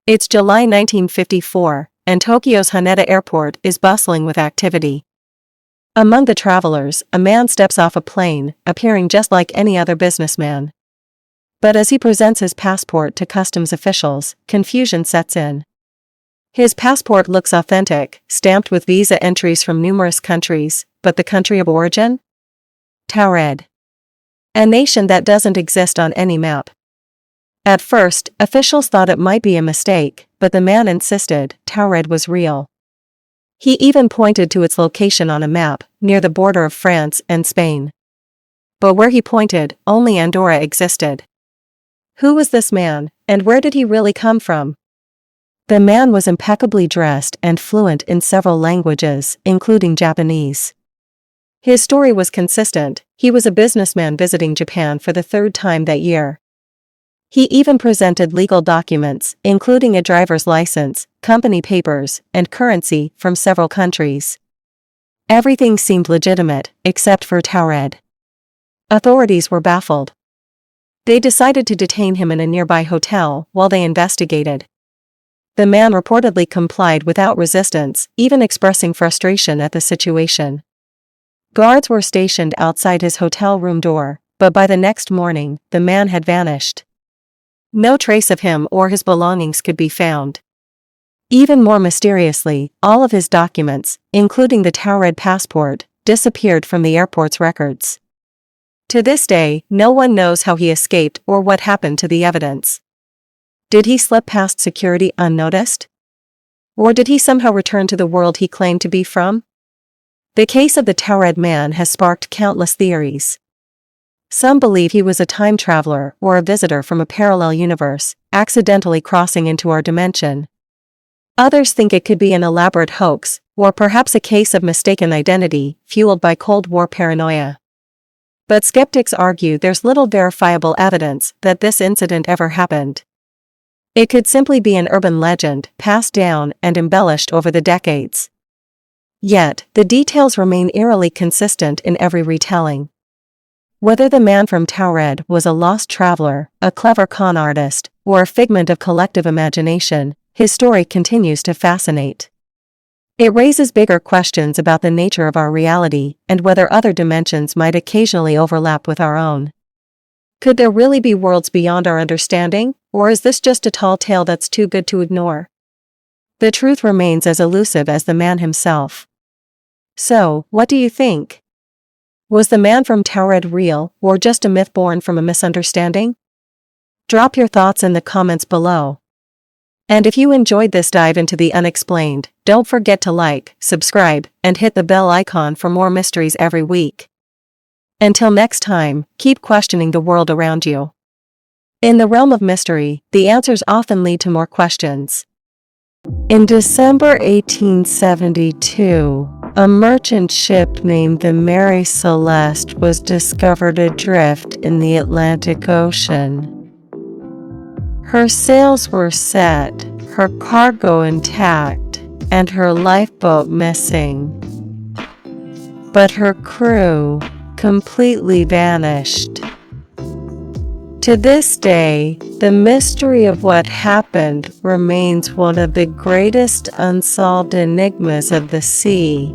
Speaker 1: It's July 1954, and Tokyo's Haneda Airport is bustling with activity. Among the travelers, a man steps off a plane, appearing just like any other businessman. But as he presents his passport to customs officials, confusion sets in. His passport looks authentic, stamped with visa entries from numerous countries, but the country of origin? Taured. A nation that doesn't exist on any map. At first, officials thought it might be a mistake, but the man insisted Taured was real. He even pointed to its location on a map, near the border of France and Spain. But where he pointed, only Andorra existed. Who was this man, and where did he really come from? The man was impeccably dressed and fluent in several languages, including Japanese. His story was consistent. He was a businessman visiting Japan for the third time that year. He even presented legal documents, including a driver's license, company papers, and currency from several countries. Everything seemed legitimate, except for Taured. Authorities were baffled. They decided to detain him in a nearby hotel while they investigated. The man reportedly complied without resistance, even expressing frustration at the situation. Guards were stationed outside his hotel room door, but by the next morning, the man had vanished. No trace of him or his belongings could be found. Even more mysteriously, all of his documents, including the Taured passport, disappeared from the airport's records. To this day, no one knows how he escaped or what happened to the evidence. Did he slip past security unnoticed? Or did he somehow return to the world he claimed to be from? The case of the Taured man has sparked countless theories. Some believe he was a time traveler or a visitor from a parallel universe, accidentally crossing into our dimension. Others think it could be an elaborate hoax, or perhaps a case of mistaken identity, fueled by Cold War paranoia. But skeptics argue there's little verifiable evidence that this incident ever happened. It could simply be an urban legend, passed down and embellished over the decades. Yet, the details remain eerily consistent in every retelling. Whether the man from Taured was a lost traveler, a clever con artist, or a figment of collective imagination, his story continues to fascinate. It raises bigger questions about the nature of our reality and whether other dimensions might occasionally overlap with our own. Could there really be worlds beyond our understanding, or is this just a tall tale that's too good to ignore? The truth remains as elusive as the man himself. So, what do you think? Was the man from Taured real, or just a myth born from a misunderstanding? Drop your thoughts in the comments below. And if you enjoyed this dive into the unexplained, don't forget to like, subscribe, and hit the bell icon for more mysteries every week. Until next time, keep questioning the world around you. In the realm of mystery, the answers often lead to more questions. In December 1872, a merchant ship named the Mary Celeste was discovered adrift in the Atlantic Ocean. Her sails were set, her cargo intact, and her lifeboat missing. But her crew completely vanished. To this day, the mystery of what happened remains one of the greatest unsolved enigmas of the sea.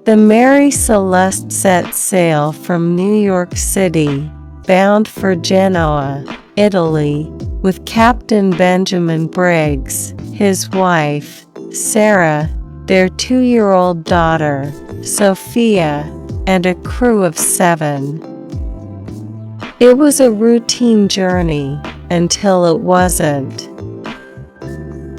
Speaker 1: The Mary Celeste set sail from New York City, bound for Genoa, Italy, with Captain Benjamin Briggs, his wife, Sarah, their 2-year-old daughter, Sophia, and a crew of 7. It was a routine journey, until it wasn't.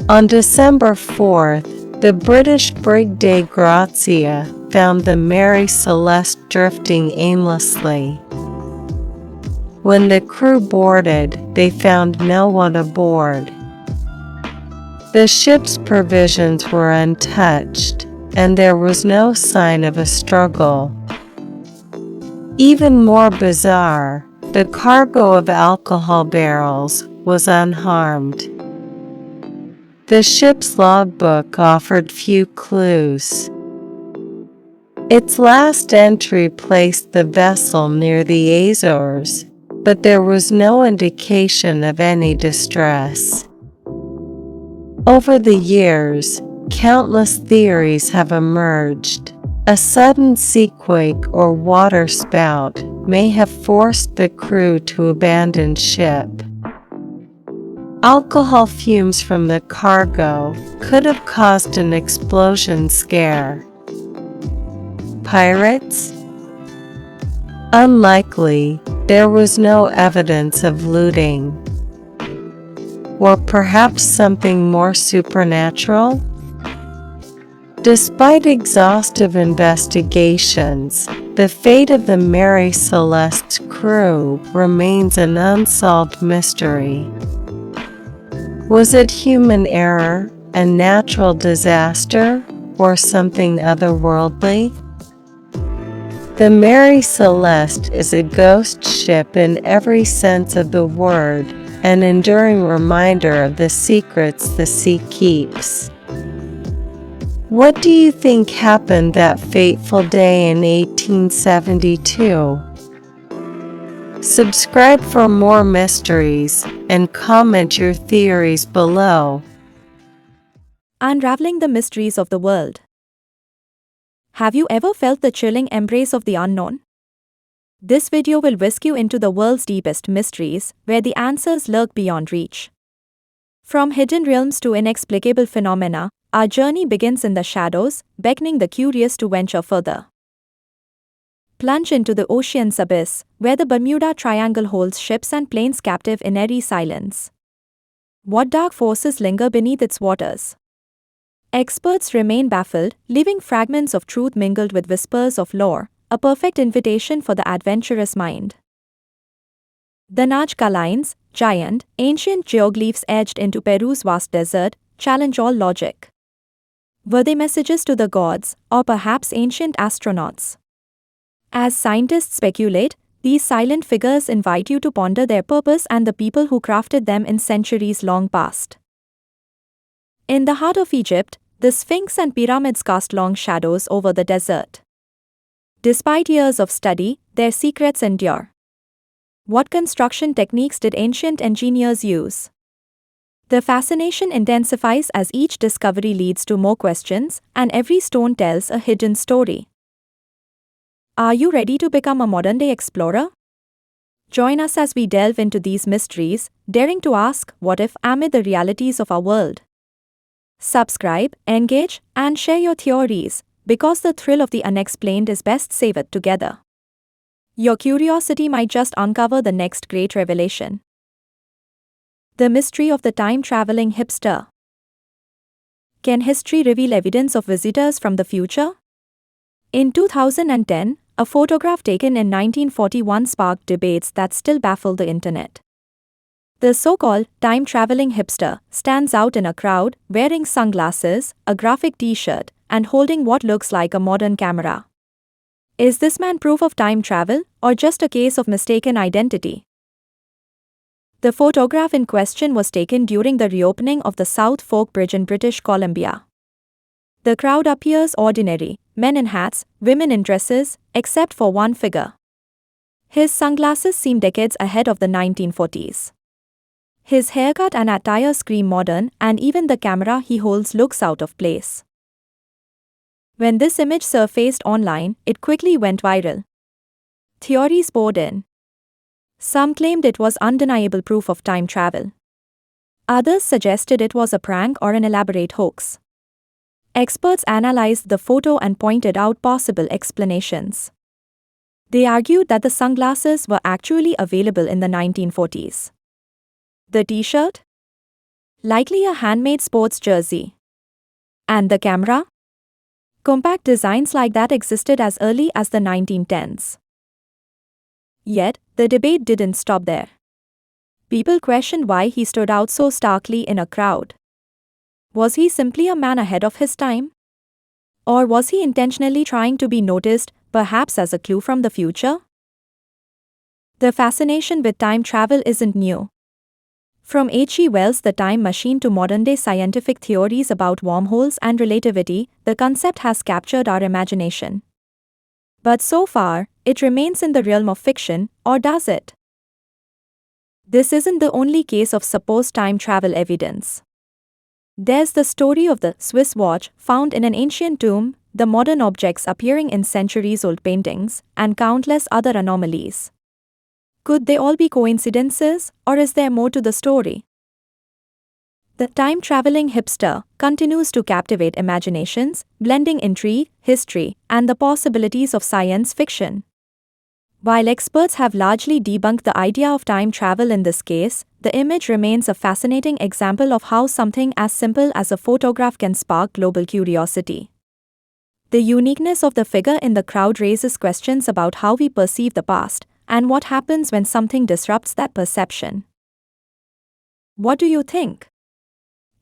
Speaker 1: On December 4th, the British brig de Grazia found the Mary Celeste drifting aimlessly. When the crew boarded, they found no one aboard. The ship's provisions were untouched, and there was no sign of a struggle. Even more bizarre, the cargo of alcohol barrels was unharmed. The ship's logbook offered few clues. Its last entry placed the vessel near the Azores, but there was no indication of any distress. Over the years, countless theories have emerged. A sudden seaquake or waterspout may have forced the crew to abandon ship. Alcohol fumes from the cargo could have caused an explosion scare. Pirates? Unlikely, there was no evidence of looting. Or perhaps something more supernatural? Despite exhaustive investigations, the fate of the Mary Celeste's crew remains an unsolved mystery. Was it human error, a natural disaster, or something otherworldly? The Mary Celeste is a ghost ship in every sense of the word, an enduring reminder of the secrets the sea keeps. What do you think happened that fateful day in 1872? Subscribe for more mysteries and comment your theories below.
Speaker 2: Unraveling the mysteries of the world. Have you ever felt the chilling embrace of the unknown? This video will whisk you into the world's deepest mysteries, where the answers lurk beyond reach. From hidden realms to inexplicable phenomena, our journey begins in the shadows, beckoning the curious to venture further. Plunge into the ocean's abyss, where the Bermuda Triangle holds ships and planes captive in eerie silence. What dark forces linger beneath its waters? Experts remain baffled, leaving fragments of truth mingled with whispers of lore, a perfect invitation for the adventurous mind. The Nazca Lines, giant, ancient geoglyphs etched into Peru's vast desert, challenge all logic. Were they messages to the gods, or perhaps ancient astronauts? As scientists speculate, these silent figures invite you to ponder their purpose and the people who crafted them in centuries long past. In the heart of Egypt, the Sphinx and pyramids cast long shadows over the desert. Despite years of study, their secrets endure. What construction techniques did ancient engineers use? The fascination intensifies as each discovery leads to more questions, and every stone tells a hidden story. Are you ready to become a modern-day explorer? Join us as we delve into these mysteries, daring to ask, what if, amid the realities of our world? Subscribe, engage, and share your theories, because the thrill of the unexplained is best savored together. Your curiosity might just uncover the next great revelation. The mystery of the time-traveling hipster. Can history reveal evidence of visitors from the future? In 2010, a photograph taken in 1941 sparked debates that still baffle the internet. The so-called time-traveling hipster stands out in a crowd, wearing sunglasses, a graphic t-shirt, and holding what looks like a modern camera. Is this man proof of time travel, or just a case of mistaken identity? The photograph in question was taken during the reopening of the South Fork Bridge in British Columbia. The crowd appears ordinary, men in hats, women in dresses, except for one figure. His sunglasses seem decades ahead of the 1940s. His haircut and attire scream modern, and even the camera he holds looks out of place. When this image surfaced online, it quickly went viral. Theories poured in. Some claimed it was undeniable proof of time travel. Others suggested it was a prank or an elaborate hoax. Experts analyzed the photo and pointed out possible explanations. They argued that the sunglasses were actually available in the 1940s. The t-shirt? Likely a handmade sports jersey. And the camera? Compact designs like that existed as early as the 1910s. Yet, the debate didn't stop there. People questioned why he stood out so starkly in a crowd. Was he simply a man ahead of his time? Or was he intentionally trying to be noticed, perhaps as a clue from the future? The fascination with time travel isn't new. From H.G. Wells' The Time Machine to modern-day scientific theories about wormholes and relativity, the concept has captured our imagination. But so far, it remains in the realm of fiction, or does it? This isn't the only case of supposed time travel evidence. There's the story of the Swiss watch found in an ancient tomb, the modern objects appearing in centuries-old paintings, and countless other anomalies. Could they all be coincidences, or is there more to the story? The time-traveling hipster continues to captivate imaginations, blending intrigue, history, and the possibilities of science fiction. While experts have largely debunked the idea of time travel in this case, the image remains a fascinating example of how something as simple as a photograph can spark global curiosity. The uniqueness of the figure in the crowd raises questions about how we perceive the past, and what happens when something disrupts that perception. What do you think?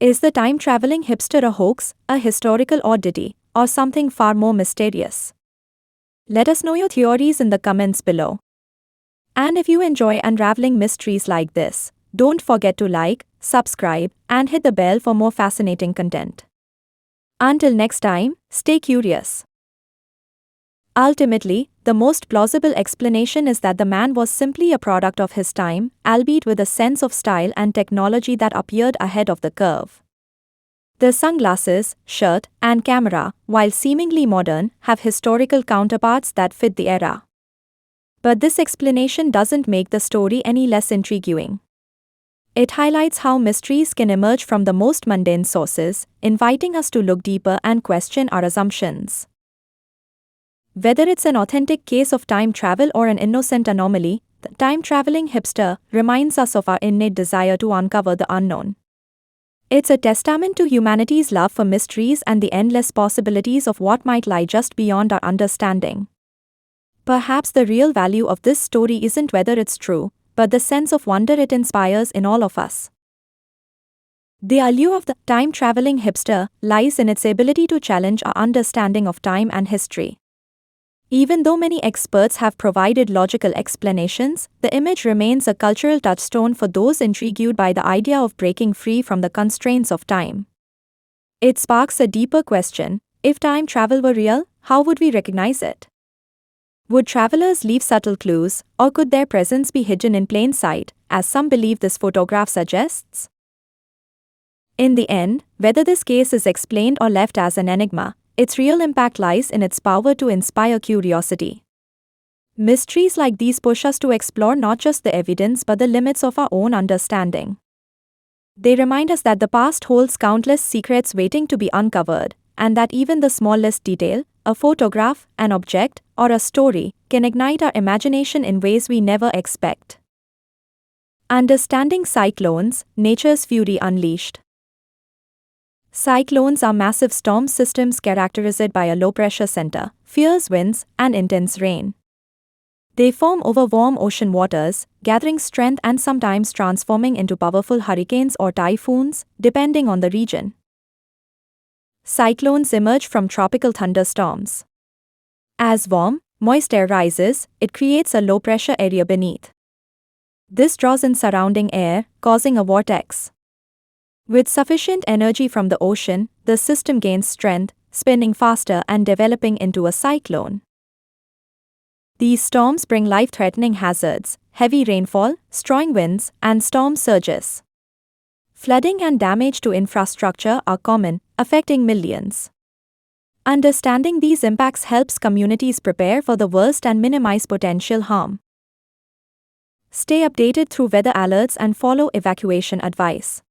Speaker 2: Is the time-traveling hipster a hoax, a historical oddity, or something far more mysterious? Let us know your theories in the comments below. And if you enjoy unraveling mysteries like this, don't forget to like, subscribe, and hit the bell for more fascinating content. Until next time, stay curious. Ultimately, the most plausible explanation is that the man was simply a product of his time, albeit with a sense of style and technology that appeared ahead of the curve. The sunglasses, shirt, and camera, while seemingly modern, have historical counterparts that fit the era. But this explanation doesn't make the story any less intriguing. It highlights how mysteries can emerge from the most mundane sources, inviting us to look deeper and question our assumptions. Whether it's an authentic case of time travel or an innocent anomaly, the time-traveling hipster reminds us of our innate desire to uncover the unknown. It's a testament to humanity's love for mysteries and the endless possibilities of what might lie just beyond our understanding. Perhaps the real value of this story isn't whether it's true, but the sense of wonder it inspires in all of us. The allure of the time-traveling hipster lies in its ability to challenge our understanding of time and history. Even though many experts have provided logical explanations, the image remains a cultural touchstone for those intrigued by the idea of breaking free from the constraints of time. It sparks a deeper question: if time travel were real, how would we recognize it? Would travelers leave subtle clues, or could their presence be hidden in plain sight, as some believe this photograph suggests? In the end, whether this case is explained or left as an enigma, its real impact lies in its power to inspire curiosity. Mysteries like these push us to explore not just the evidence but the limits of our own understanding. They remind us that the past holds countless secrets waiting to be uncovered, and that even the smallest detail, a photograph, an object, or a story, can ignite our imagination in ways we never expect. Understanding cyclones, nature's fury unleashed. Cyclones are massive storm systems characterized by a low-pressure center, fierce winds, and intense rain. They form over warm ocean waters, gathering strength and sometimes transforming into powerful hurricanes or typhoons, depending on the region. Cyclones emerge from tropical thunderstorms. As warm, moist air rises, it creates a low-pressure area beneath. This draws in surrounding air, causing a vortex. With sufficient energy from the ocean, the system gains strength, spinning faster and developing into a cyclone. These storms bring life-threatening hazards, heavy rainfall, strong winds, and storm surges. Flooding and damage to infrastructure are common, affecting millions. Understanding these impacts helps communities prepare for the worst and minimize potential harm. Stay updated through weather alerts and follow evacuation advice.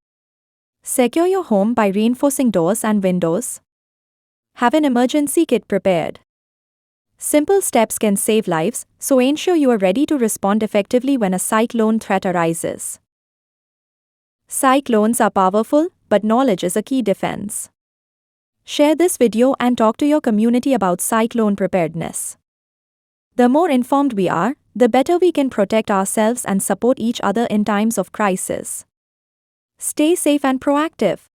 Speaker 2: Secure your home by reinforcing doors and windows. Have an emergency kit prepared. Simple steps can save lives, so ensure you are ready to respond effectively when a cyclone threat arises. Cyclones are powerful, but knowledge is a key defense. Share this video and talk to your community about cyclone preparedness. The more informed we are, the better we can protect ourselves and support each other in times of crisis. Stay safe and proactive.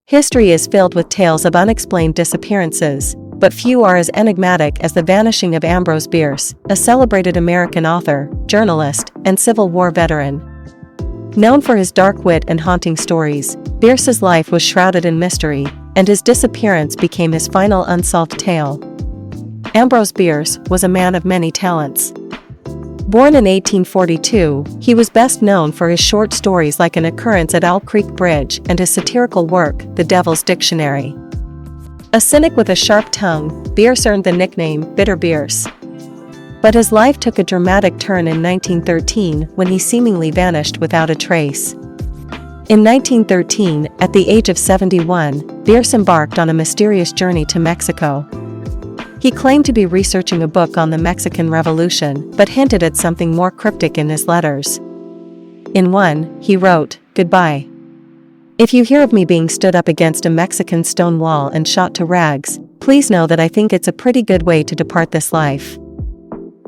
Speaker 1: History is filled with tales of unexplained disappearances, but few are as enigmatic as the vanishing of Ambrose Bierce, a celebrated American author, journalist, and Civil War veteran. Known for his dark wit and haunting stories, Bierce's life was shrouded in mystery, and his disappearance became his final unsolved tale. Ambrose Bierce was a man of many talents. Born in 1842, he was best known for his short stories like An Occurrence at Owl Creek Bridge and his satirical work, The Devil's Dictionary. A cynic with a sharp tongue, Bierce earned the nickname Bitter Bierce. But his life took a dramatic turn in 1913 when he seemingly vanished without a trace. In 1913, at the age of 71, Bierce embarked on a mysterious journey to Mexico. He claimed to be researching a book on the Mexican Revolution, but hinted at something more cryptic in his letters. In one, he wrote, "Goodbye. If you hear of me being stood up against a Mexican stone wall and shot to rags, please know that I think it's a pretty good way to depart this life."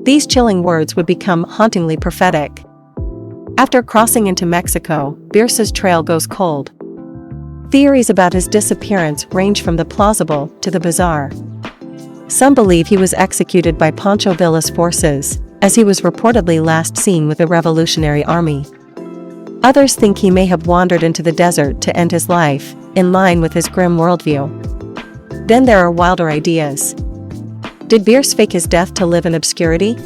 Speaker 1: These chilling words would become hauntingly prophetic. After crossing into Mexico, Bierce's trail goes cold. Theories about his disappearance range from the plausible to the bizarre. Some believe he was executed by Pancho Villa's forces, as he was reportedly last seen with the Revolutionary Army. Others think he may have wandered into the desert to end his life, in line with his grim worldview. Then there are wilder ideas. Did Bierce fake his death to live in obscurity?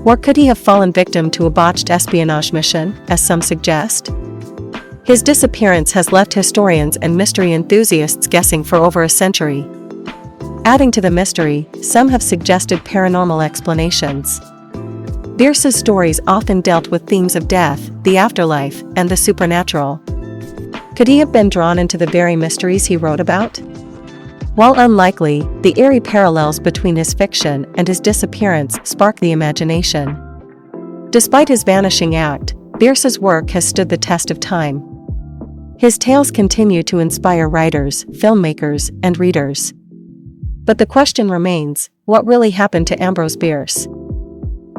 Speaker 1: Or could he have fallen victim to a botched espionage mission, as some suggest? His disappearance has left historians and mystery enthusiasts guessing for over a century. Adding to the mystery, some have suggested paranormal explanations. Bierce's stories often dealt with themes of death, the afterlife, and the supernatural. Could he have been drawn into the very mysteries he wrote about? While unlikely, the eerie parallels between his fiction and his disappearance spark the imagination. Despite his vanishing act, Bierce's work has stood the test of time. His tales continue to inspire writers, filmmakers, and readers. But the question remains, what really happened to Ambrose Bierce?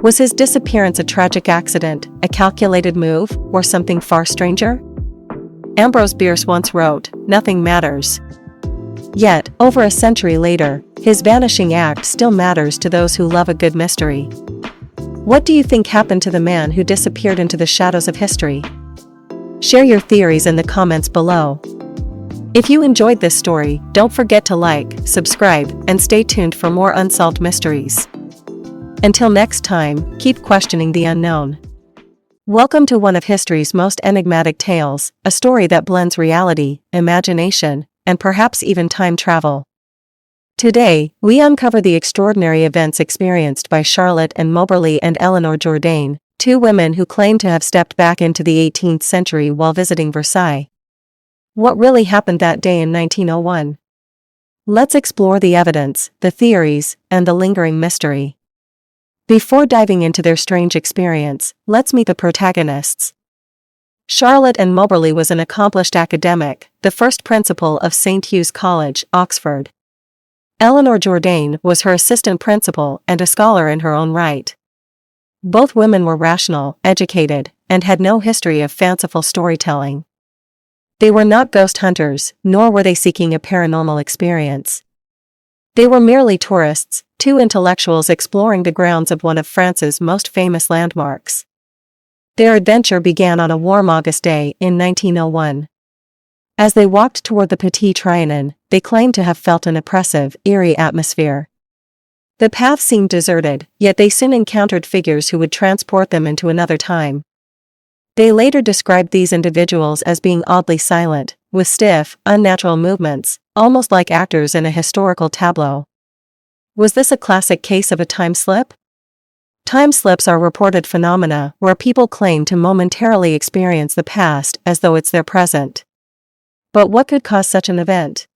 Speaker 1: Was his disappearance a tragic accident, a calculated move, or something far stranger? Ambrose Bierce once wrote, "Nothing matters." Yet, over a century later, his vanishing act still matters to those who love a good mystery. What do you think happened to the man who disappeared into the shadows of history? Share your theories in the comments below. If you enjoyed this story, don't forget to like, subscribe, and stay tuned for more unsolved mysteries. Until next time, keep questioning the unknown. Welcome to one of history's most enigmatic tales, a story that blends reality, imagination, and perhaps even time travel. Today, we uncover the extraordinary events experienced by Charlotte and Moberly and Eleanor Jourdain, two women who claim to have stepped back into the 18th century while visiting Versailles. What really happened that day in 1901? Let's explore the evidence, the theories, and the lingering mystery. Before diving into their strange experience, let's meet the protagonists. Charlotte and Moberly was an accomplished academic, the first principal of St. Hugh's College, Oxford. Eleanor Jourdain was her assistant principal and a scholar in her own right. Both women were rational, educated, and had no history of fanciful storytelling. They were not ghost hunters, nor were they seeking a paranormal experience. They were merely tourists, two intellectuals exploring the grounds of one of France's most famous landmarks. Their adventure began on a warm August day in 1901. As they walked toward the Petit Trianon, they claimed to have felt an oppressive, eerie atmosphere. The path seemed deserted, yet they soon encountered figures who would transport them into another time. They later described these individuals as being oddly silent, with stiff, unnatural movements, almost like actors in a historical tableau. Was this a classic case of a time slip? Time slips are reported phenomena where people claim to momentarily experience the past as though it's their present. But what could cause such an event?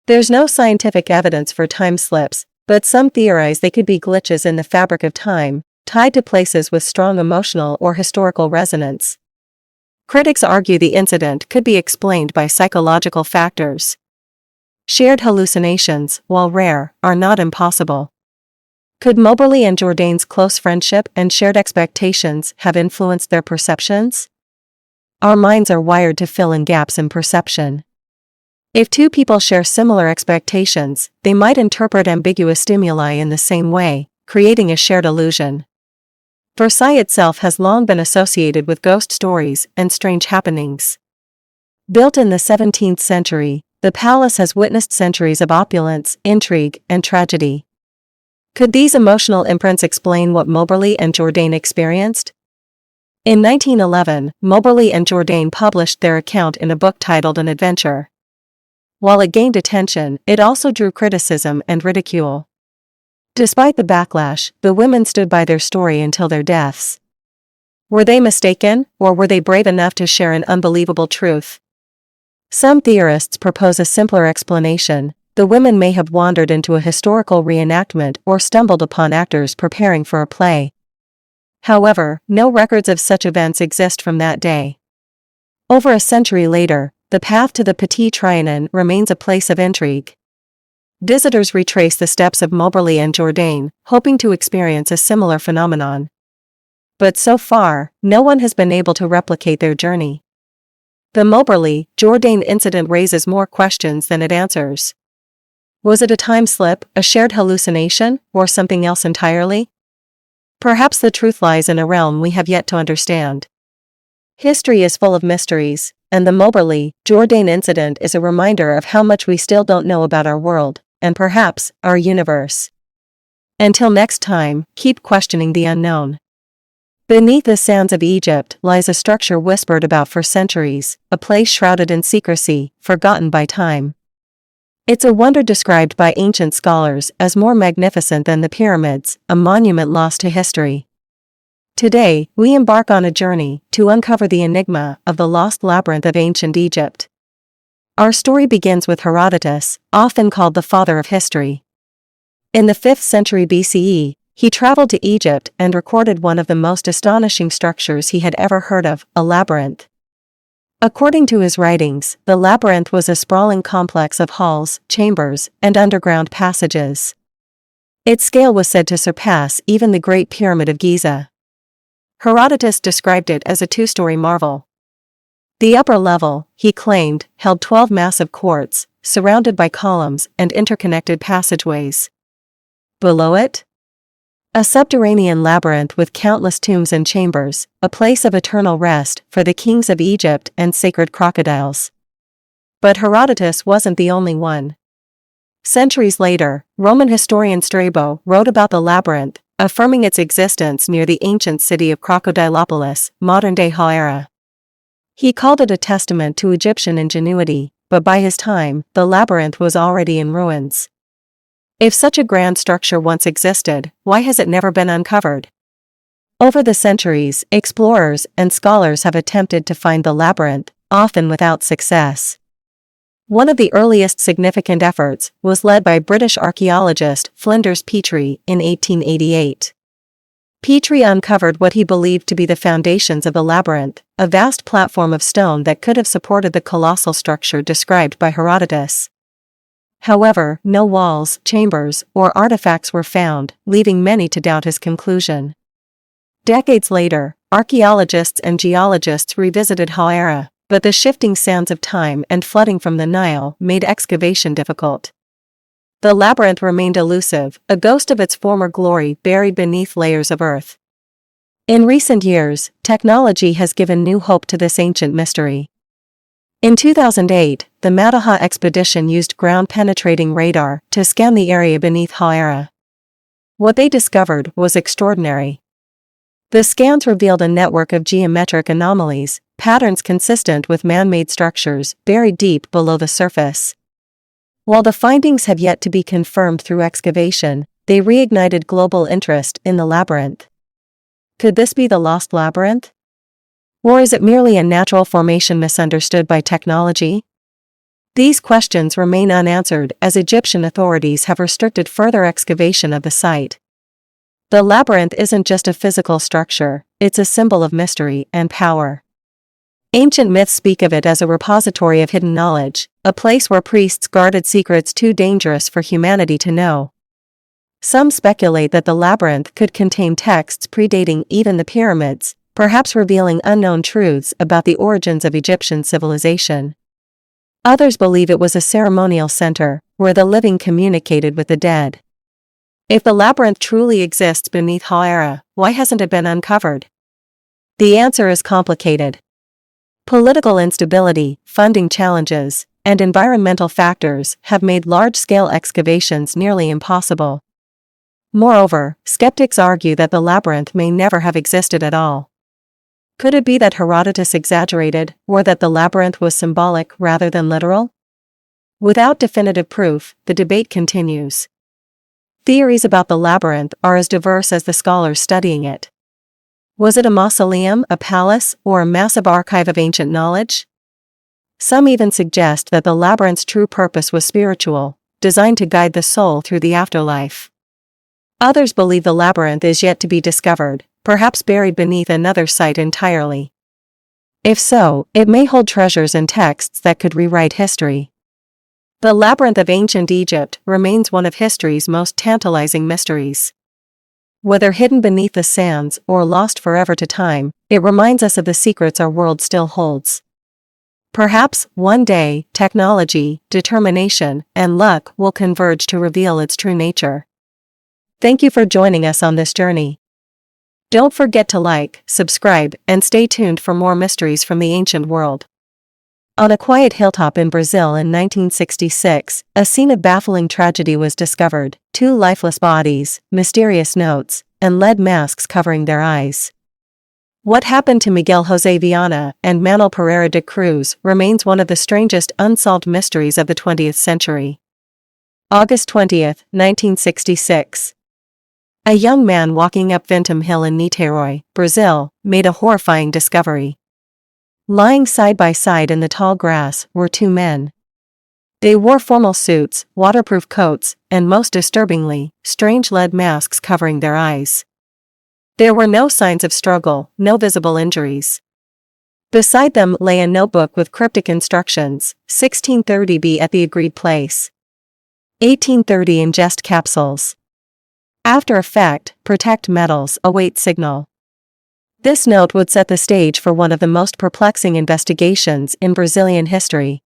Speaker 1: There's no scientific evidence for time slips, but some theorize they could be glitches in the fabric of time, tied to places with strong emotional or historical resonance. Critics argue the incident could be explained by psychological factors. Shared hallucinations, while rare, are not impossible. Could Moberly and Jourdain's close friendship and shared expectations have influenced their perceptions? Our minds are wired to fill in gaps in perception. If two people share similar expectations, they might interpret ambiguous stimuli in the same way, creating a shared illusion. Versailles itself has long been associated with ghost stories and strange happenings. Built in the 17th century, the palace has witnessed centuries of opulence, intrigue, and tragedy. Could these emotional imprints explain what Moberly and Jourdain experienced? In 1911, Moberly and Jourdain published their account in a book titled An Adventure. While it gained attention, it also drew criticism and ridicule. Despite the backlash, the women stood by their story until their deaths. Were they mistaken, or were they brave enough to share an unbelievable truth? Some theorists propose a simpler explanation. The women may have wandered into a historical reenactment or stumbled upon actors preparing for a play. However, no records of such events exist from that day. Over a century later, the path to the Petit Trianon remains a place of intrigue. Visitors retrace the steps of Moberly and Jourdain, hoping to experience a similar phenomenon. But so far, no one has been able to replicate their journey. The Moberly-Jourdain incident raises more questions than it answers. Was it a time slip, a shared hallucination, or something else entirely? Perhaps the truth lies in a realm we have yet to understand. History is full of mysteries, and the Moberly-Jourdain incident is a reminder of how much we still don't know about our world, and perhaps, our universe. Until next time, keep questioning the unknown. Beneath the sands of Egypt lies a structure whispered about for centuries, a place shrouded in secrecy, forgotten by time. It's a wonder described by ancient scholars as more magnificent than the pyramids, a monument lost to history. Today, we embark on a journey to uncover the enigma of the lost labyrinth of ancient Egypt. Our story begins with Herodotus, often called the father of history. In the 5th century BCE, he traveled to Egypt and recorded one of the most astonishing structures he had ever heard of, a labyrinth. According to his writings, the labyrinth was a sprawling complex of halls, chambers, and underground passages. Its scale was said to surpass even the Great Pyramid of Giza. Herodotus described it as a 2-story marvel. The upper level, he claimed, held 12 massive courts, surrounded by columns and interconnected passageways. Below it? A subterranean labyrinth with countless tombs and chambers, a place of eternal rest for the kings of Egypt and sacred crocodiles. But Herodotus wasn't the only one. Centuries later, Roman historian Strabo wrote about the labyrinth, affirming its existence near the ancient city of Crocodilopolis, modern-day Hauera. He called it a testament to Egyptian ingenuity, but by his time, the labyrinth was already in ruins. If such a grand structure once existed, why has it never been uncovered? Over the centuries, explorers and scholars have attempted to find the labyrinth, often without success. One of the earliest significant efforts was led by British archaeologist Flinders Petrie in 1888. Petrie uncovered what he believed to be the foundations of the labyrinth, a vast platform of stone that could have supported the colossal structure described by Herodotus. However, no walls, chambers, or artifacts were found, leaving many to doubt his conclusion. Decades later, archaeologists and geologists revisited Hauera, but the shifting sands of time and flooding from the Nile made excavation difficult. The labyrinth remained elusive, a ghost of its former glory buried beneath layers of earth. In recent years, technology has given new hope to this ancient mystery. In 2008, the Mataha expedition used ground-penetrating radar to scan the area beneath Hauera. What they discovered was extraordinary. The scans revealed a network of geometric anomalies, patterns consistent with man-made structures buried deep below the surface. While the findings have yet to be confirmed through excavation, they reignited global interest in the labyrinth. Could this be the lost labyrinth? Or is it merely a natural formation misunderstood by technology? These questions remain unanswered as Egyptian authorities have restricted further excavation of the site. The labyrinth isn't just a physical structure, it's a symbol of mystery and power. Ancient myths speak of it as a repository of hidden knowledge, a place where priests guarded secrets too dangerous for humanity to know. Some speculate that the labyrinth could contain texts predating even the pyramids, perhaps revealing unknown truths about the origins of Egyptian civilization. Others believe it was a ceremonial center, where the living communicated with the dead. If the labyrinth truly exists beneath Hoer, why hasn't it been uncovered? The answer is complicated. Political instability, funding challenges, and environmental factors have made large-scale excavations nearly impossible. Moreover, skeptics argue that the labyrinth may never have existed at all. Could it be that Herodotus exaggerated, or that the labyrinth was symbolic rather than literal? Without definitive proof, the debate continues. Theories about the labyrinth are as diverse as the scholars studying it. Was it a mausoleum, a palace, or a massive archive of ancient knowledge? Some even suggest that the labyrinth's true purpose was spiritual, designed to guide the soul through the afterlife. Others believe the labyrinth is yet to be discovered, perhaps buried beneath another site entirely. If so, it may hold treasures and texts that could rewrite history. The labyrinth of ancient Egypt remains one of history's most tantalizing mysteries. Whether hidden beneath the sands or lost forever to time, it reminds us of the secrets our world still holds. Perhaps, one day, technology, determination, and luck will converge to reveal its true nature. Thank you for joining us on this journey. Don't forget to like, subscribe, and stay tuned for more mysteries from the ancient world. On a quiet hilltop in Brazil in 1966, a scene of baffling tragedy was discovered: 2 lifeless bodies, mysterious notes, and lead masks covering their eyes. What happened to Miguel José Viana and Manuel Pereira de Cruz remains one of the strangest unsolved mysteries of the 20th century. August 20, 1966. A young man walking up Vintum Hill in Niterói, Brazil, made a horrifying discovery. Lying side by side in the tall grass were 2 men. They wore formal suits, waterproof coats, and most disturbingly, strange lead masks covering their eyes. There were no signs of struggle, no visible injuries. Beside them lay a notebook with cryptic instructions: 1630 be at the agreed place. 1830 ingest capsules. After effect, protect metals, await signal. This note would set the stage for one of the most perplexing investigations in Brazilian history.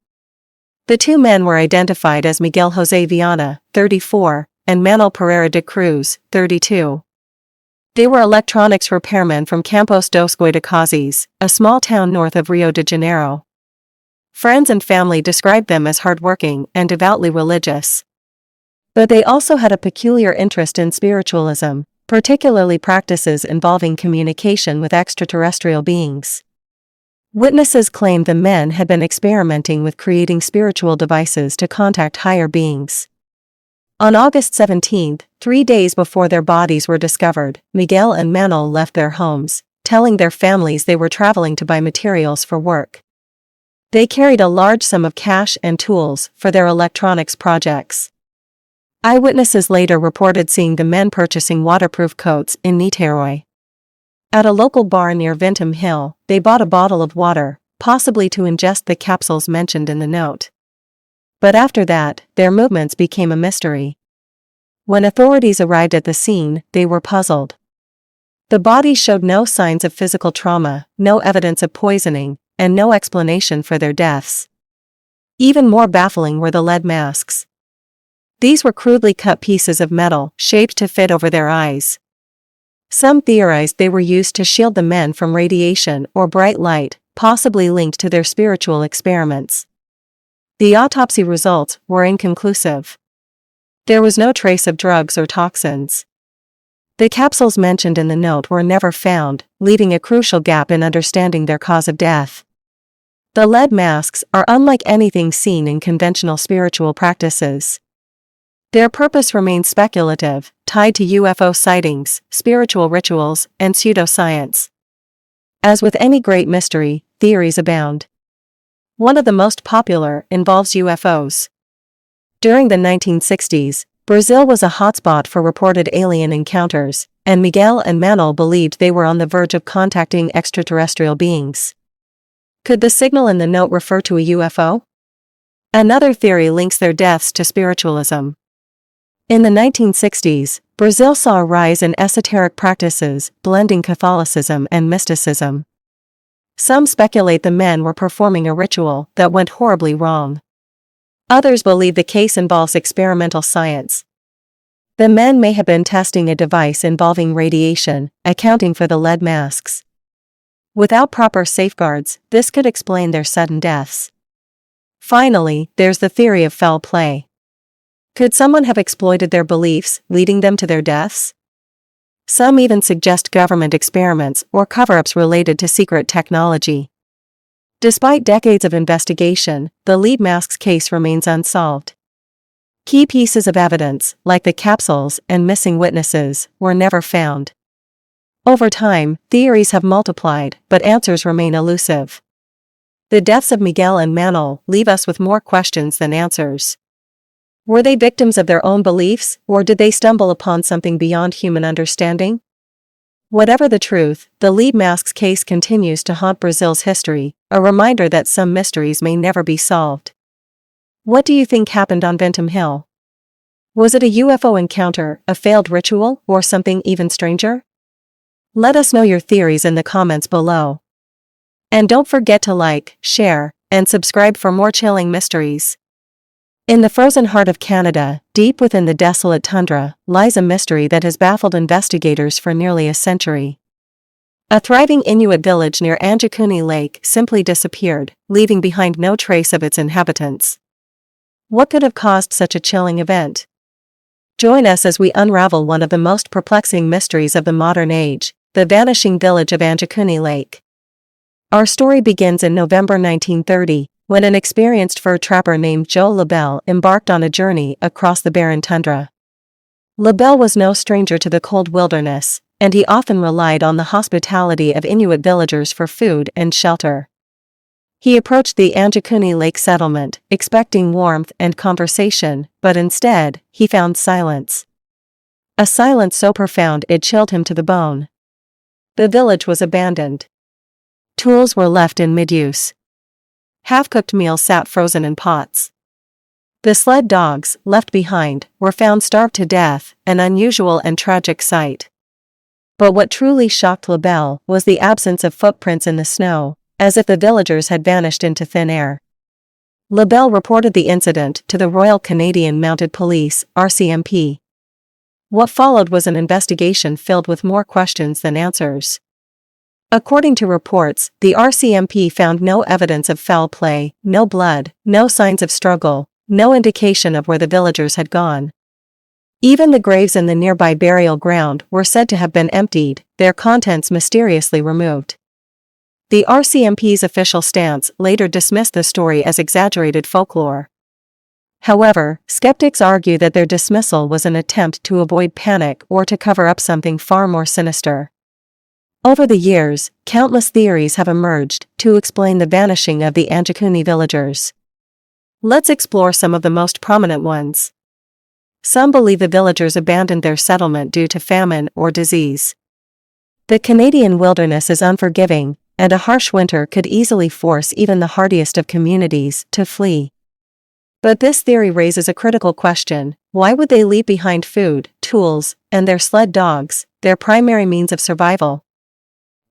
Speaker 1: The 2 men were identified as Miguel José Viana, 34, and Manuel Pereira de Cruz, 32. They were electronics repairmen from Campos dos Goitacazes, a small town north of Rio de Janeiro. Friends and family described them as hardworking and devoutly religious. But they also had a peculiar interest in spiritualism, particularly practices involving communication with extraterrestrial beings. Witnesses claimed the men had been experimenting with creating spiritual devices to contact higher beings. On August 17, 3 days before their bodies were discovered, Miguel and Manuel left their homes, telling their families they were traveling to buy materials for work. They carried a large sum of cash and tools for their electronics projects. Eyewitnesses later reported seeing the men purchasing waterproof coats in Niterói. At a local bar near Vintum Hill, they bought a bottle of water, possibly to ingest the capsules mentioned in the note. But after that, their movements became a mystery. When authorities arrived at the scene, they were puzzled. The bodies showed no signs of physical trauma, no evidence of poisoning, and no explanation for their deaths. Even more baffling were the lead masks. These were crudely cut pieces of metal, shaped to fit over their eyes. Some theorized they were used to shield the men from radiation or bright light, possibly linked to their spiritual experiments. The autopsy results were inconclusive. There was no trace of drugs or toxins. The capsules mentioned in the note were never found, leaving a crucial gap in understanding their cause of death. The lead masks are unlike anything seen in conventional spiritual practices. Their purpose remains speculative, tied to UFO sightings, spiritual rituals, and pseudoscience. As with any great mystery, theories abound. One of the most popular involves UFOs. During the 1960s, Brazil was a hotspot for reported alien encounters, and Miguel and Manuel believed they were on the verge of contacting extraterrestrial beings. Could the signal in the note refer to a UFO? Another theory links their deaths to spiritualism. In the 1960s, Brazil saw a rise in esoteric practices, blending Catholicism and mysticism. Some speculate the men were performing a ritual that went horribly wrong. Others believe the case involves experimental science. The men may have been testing a device involving radiation, accounting for the lead masks. Without proper safeguards, this could explain their sudden deaths. Finally, there's the theory of foul play. Could someone have exploited their beliefs, leading them to their deaths? Some even suggest government experiments or cover-ups related to secret technology. Despite decades of investigation, the lead masks case remains unsolved. Key pieces of evidence, like the capsules and missing witnesses, were never found. Over time, theories have multiplied, but answers remain elusive. The deaths of Miguel and Manuel leave us with more questions than answers. Were they victims of their own beliefs, or did they stumble upon something beyond human understanding? Whatever the truth, the lead masks case continues to haunt Brazil's history, a reminder that some mysteries may never be solved. What do you think happened on Bentham Hill? Was it a UFO encounter, a failed ritual, or something even stranger? Let us know your theories in the comments below. And don't forget to like, share, and subscribe for more chilling mysteries. In the frozen heart of Canada, deep within the desolate tundra, lies a mystery that has baffled investigators for nearly a century. A thriving Inuit village near Anjikuni Lake simply disappeared, leaving behind no trace of its inhabitants. What could have caused such a chilling event? Join us as we unravel one of the most perplexing mysteries of the modern age, the vanishing village of Anjikuni Lake. Our story begins in November 1930, when an experienced fur trapper named Joe Labelle embarked on a journey across the barren tundra. Labelle was no stranger to the cold wilderness, and he often relied on the hospitality of Inuit villagers for food and shelter. He approached the Anjikuni Lake settlement, expecting warmth and conversation, but instead, he found silence. A silence so profound it chilled him to the bone. The village was abandoned. Tools were left in mid-use. Half-cooked meals sat frozen in pots. The sled dogs, left behind, were found starved to death, an unusual and tragic sight. But what truly shocked Labelle was the absence of footprints in the snow, as if the villagers had vanished into thin air. Labelle reported the incident to the Royal Canadian Mounted Police, RCMP. What followed was an investigation filled with more questions than answers. According to reports, the RCMP found no evidence of foul play, no blood, no signs of struggle, no indication of where the villagers had gone. Even the graves in the nearby burial ground were said to have been emptied, their contents mysteriously removed. The RCMP's official stance later dismissed the story as exaggerated folklore. However, skeptics argue that their dismissal was an attempt to avoid panic or to cover up something far more sinister. Over the years, countless theories have emerged to explain the vanishing of the Anjikuni villagers. Let's explore some of the most prominent ones. Some believe the villagers abandoned their settlement due to famine or disease. The Canadian wilderness is unforgiving, and a harsh winter could easily force even the hardiest of communities to flee. But this theory raises a critical question: why would they leave behind food, tools, and their sled dogs, their primary means of survival?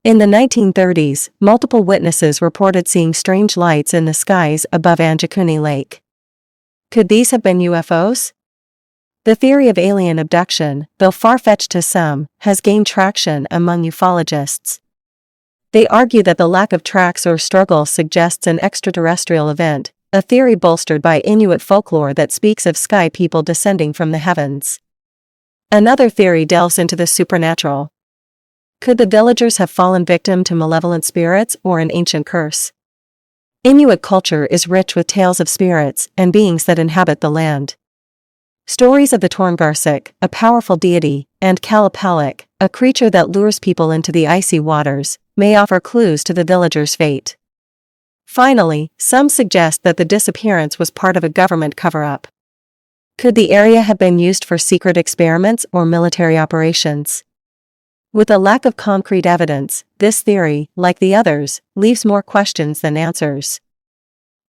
Speaker 1: In the 1930s, multiple witnesses reported seeing strange lights in the skies above Anjikuni Lake. Could these have been UFOs? The theory of alien abduction, though far-fetched to some, has gained traction among ufologists. They argue that the lack of tracks or struggle suggests an extraterrestrial event, a theory bolstered by Inuit folklore that speaks of sky people descending from the heavens. Another theory delves into the supernatural. Could the villagers have fallen victim to malevolent spirits or an ancient curse? Inuit culture is rich with tales of spirits and beings that inhabit the land. Stories of the Torngarsik, a powerful deity, and Kalapalik, a creature that lures people into the icy waters, may offer clues to the villagers' fate. Finally, some suggest that the disappearance was part of a government cover-up. Could the area have been used for secret experiments or military operations? With a lack of concrete evidence, this theory, like the others, leaves more questions than answers.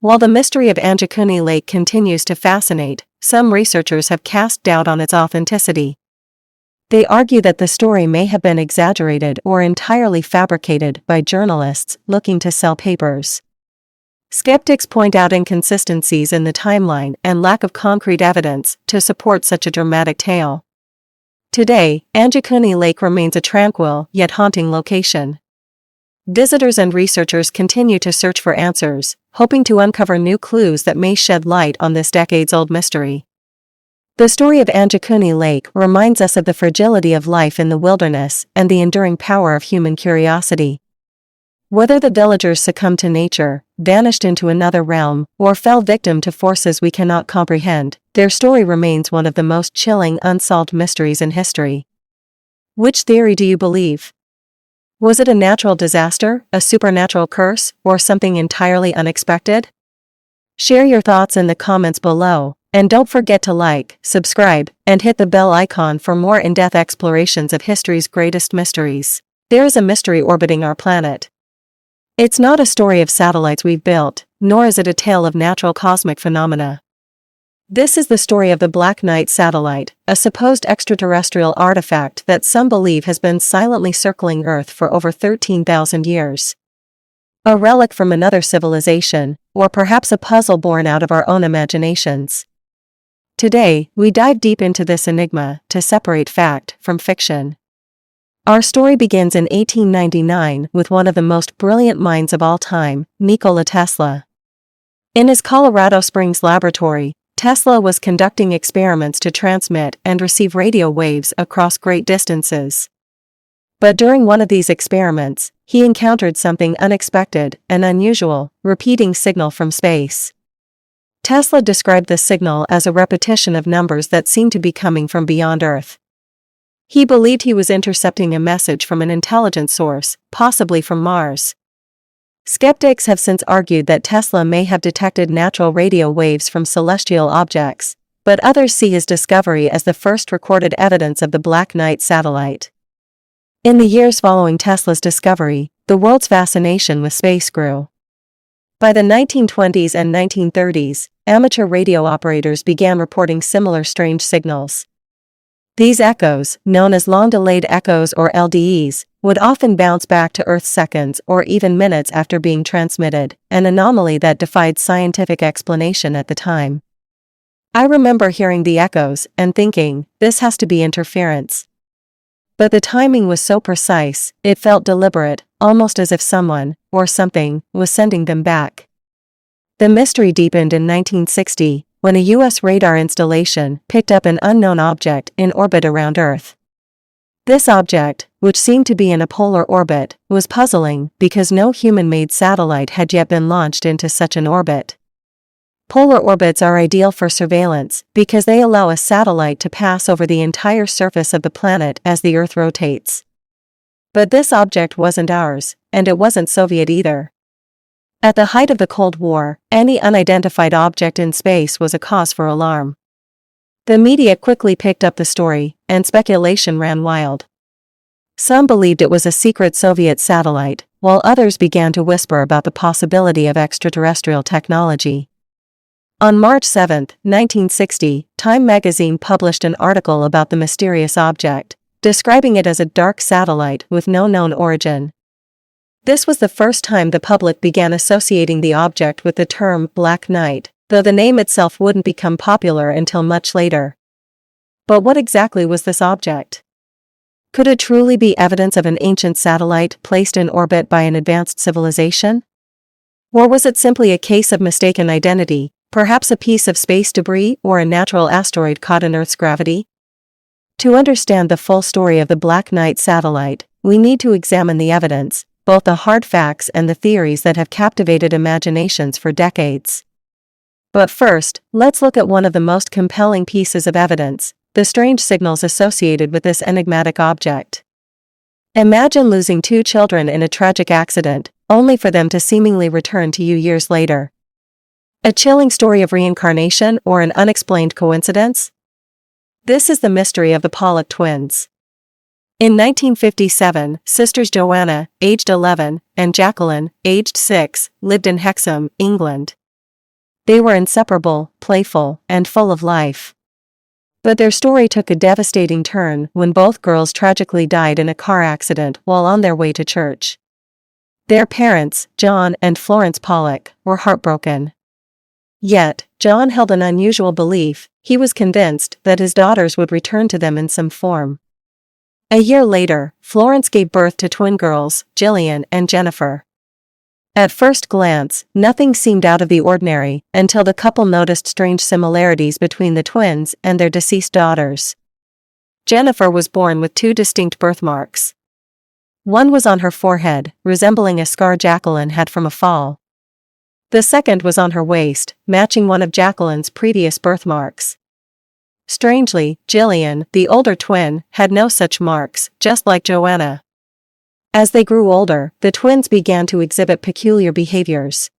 Speaker 1: While the mystery of Anjikuni Lake continues to fascinate, some researchers have cast doubt on its authenticity. They argue that the story may have been exaggerated or entirely fabricated by journalists looking to sell papers. Skeptics point out inconsistencies in the timeline and lack of concrete evidence to support such a dramatic tale. Today, Anjikuni Lake remains a tranquil yet haunting location. Visitors and researchers continue to search for answers, hoping to uncover new clues that may shed light on this decades-old mystery. The story of Anjikuni Lake reminds us of the fragility of life in the wilderness and the enduring power of human curiosity. Whether the villagers succumbed to nature, vanished into another realm, or fell victim to forces we cannot comprehend, their story remains one of the most chilling unsolved mysteries in history. Which theory do you believe? Was it a natural disaster, a supernatural curse, or something entirely unexpected? Share your thoughts in the comments below, and don't forget to like, subscribe, and hit the bell icon for more in-depth explorations of history's greatest mysteries. There is a mystery orbiting our planet. It's not a story of satellites we've built, nor is it a tale of natural cosmic phenomena. This is the story of the Black Knight satellite, a supposed extraterrestrial artifact that some believe has been silently circling Earth for over 13,000 years. A relic from another civilization, or perhaps a puzzle born out of our own imaginations. Today, we dive deep into this enigma to separate fact from fiction. Our story begins in 1899 with one of the most brilliant minds of all time, Nikola Tesla. In his Colorado Springs laboratory, Tesla was conducting experiments to transmit and receive radio waves across great distances. But during one of these experiments, he encountered something unexpected and unusual, repeating signal from space. Tesla described the signal as a repetition of numbers that seemed to be coming from beyond Earth. He believed he was intercepting a message from an intelligent source, possibly from Mars. Skeptics have since argued that Tesla may have detected natural radio waves from celestial objects, but others see his discovery as the first recorded evidence of the Black Knight satellite. In the years following Tesla's discovery, the world's fascination with space grew. By the 1920s and 1930s, amateur radio operators began reporting similar strange signals. These echoes, known as long-delayed echoes or LDEs, would often bounce back to Earth seconds or even minutes after being transmitted, an anomaly that defied scientific explanation at the time. I remember hearing the echoes and thinking, this has to be interference. But the timing was so precise, it felt deliberate, almost as if someone, or something, was sending them back. The mystery deepened in 1960, when a U.S. radar installation picked up an unknown object in orbit around Earth. This object, which seemed to be in a polar orbit, was puzzling because no human-made satellite had yet been launched into such an orbit. Polar orbits are ideal for surveillance because they allow a satellite to pass over the entire surface of the planet as the Earth rotates. But this object wasn't ours, and it wasn't Soviet either. At the height of the Cold War, any unidentified object in space was a cause for alarm. The media quickly picked up the story, and speculation ran wild. Some believed it was a secret Soviet satellite, while others began to whisper about the possibility of extraterrestrial technology. On March 7, 1960, Time magazine published an article about the mysterious object, describing it as a dark satellite with no known origin. This was the first time the public began associating the object with the term Black Knight, though the name itself wouldn't become popular until much later. But what exactly was this object? Could it truly be evidence of an ancient satellite placed in orbit by an advanced civilization? Or was it simply a case of mistaken identity, perhaps a piece of space debris or a natural asteroid caught in Earth's gravity? To understand the full story of the Black Knight satellite, we need to examine the evidence, both the hard facts and the theories that have captivated imaginations for decades. But first, let's look at one of the most compelling pieces of evidence: the strange signals associated with this enigmatic object. Imagine losing two children in a tragic accident, only for them to seemingly return to you years later. A chilling story of reincarnation or an unexplained coincidence? This is the mystery of the Pollock twins. In 1957, sisters Joanna, aged 11, and Jacqueline, aged 6, lived in Hexham, England. They were inseparable, playful, and full of life. But their story took a devastating turn when both girls tragically died in a car accident while on their way to church. Their parents, John and Florence Pollock, were heartbroken. Yet, John held an unusual belief. He was convinced that his daughters would return to them in some form. A year later, Florence gave birth to twin girls, Gillian and Jennifer. At first glance, nothing seemed out of the ordinary until the couple noticed strange similarities between the twins and their deceased daughters. Jennifer was born with two distinct birthmarks. One was on her forehead, resembling a scar Jacqueline had from a fall. The second was on her waist, matching one of Jacqueline's previous birthmarks. Strangely, Gillian, the older twin, had no such marks, just like Joanna. As they grew older, the twins began to exhibit peculiar behaviors.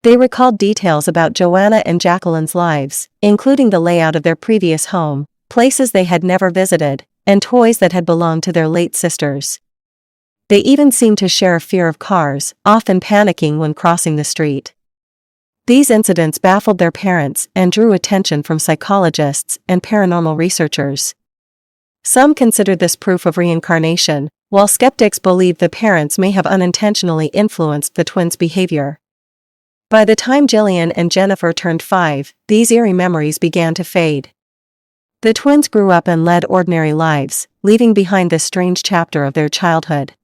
Speaker 1: They recalled details about Joanna and Jacqueline's lives, including the layout of their previous home, places they had never visited, and toys that had belonged to their late sisters. They even seemed to share a fear of cars, often panicking when crossing the street. These incidents baffled their parents and drew attention from psychologists and paranormal researchers. Some considered this proof of reincarnation, while skeptics believed the parents may have unintentionally influenced the twins' behavior. By the time Gillian and Jennifer turned 5, these eerie memories began to fade. The twins grew up and led ordinary lives, leaving behind this strange chapter of their childhood.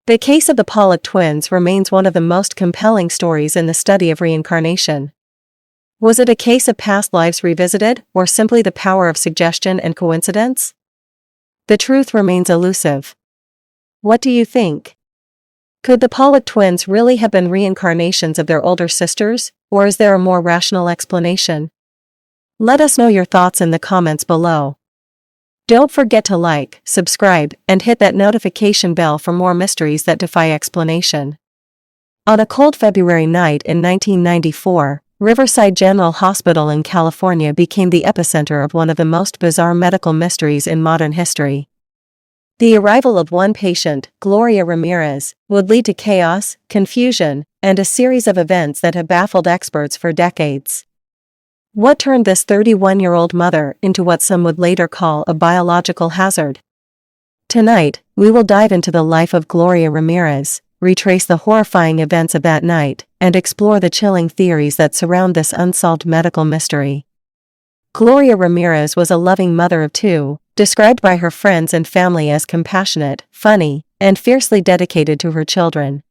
Speaker 1: The case of the Pollock twins remains one of the most compelling stories in the study of reincarnation. Was it a case of past lives revisited, or simply the power of suggestion and coincidence? The truth remains elusive. What do you think? Could the Pollock twins really have been reincarnations of their older sisters, or is there a more rational explanation? Let us know your thoughts in the comments below. Don't forget to like, subscribe, and hit that notification bell for more mysteries that defy explanation. On a cold February night in 1994, Riverside General Hospital in California became the epicenter of one of the most bizarre medical mysteries in modern history. The arrival of one patient, Gloria Ramirez, would lead to chaos, confusion, and a series of events that have baffled experts for decades. What turned this 31-year-old mother into what some would later call a biological hazard? Tonight, we will dive into the life of Gloria Ramirez, retrace the horrifying events of that night, and explore the chilling theories that surround this unsolved medical mystery. Gloria Ramirez was a loving mother of two, described by her friends and family as compassionate, funny, and fiercely dedicated to her children.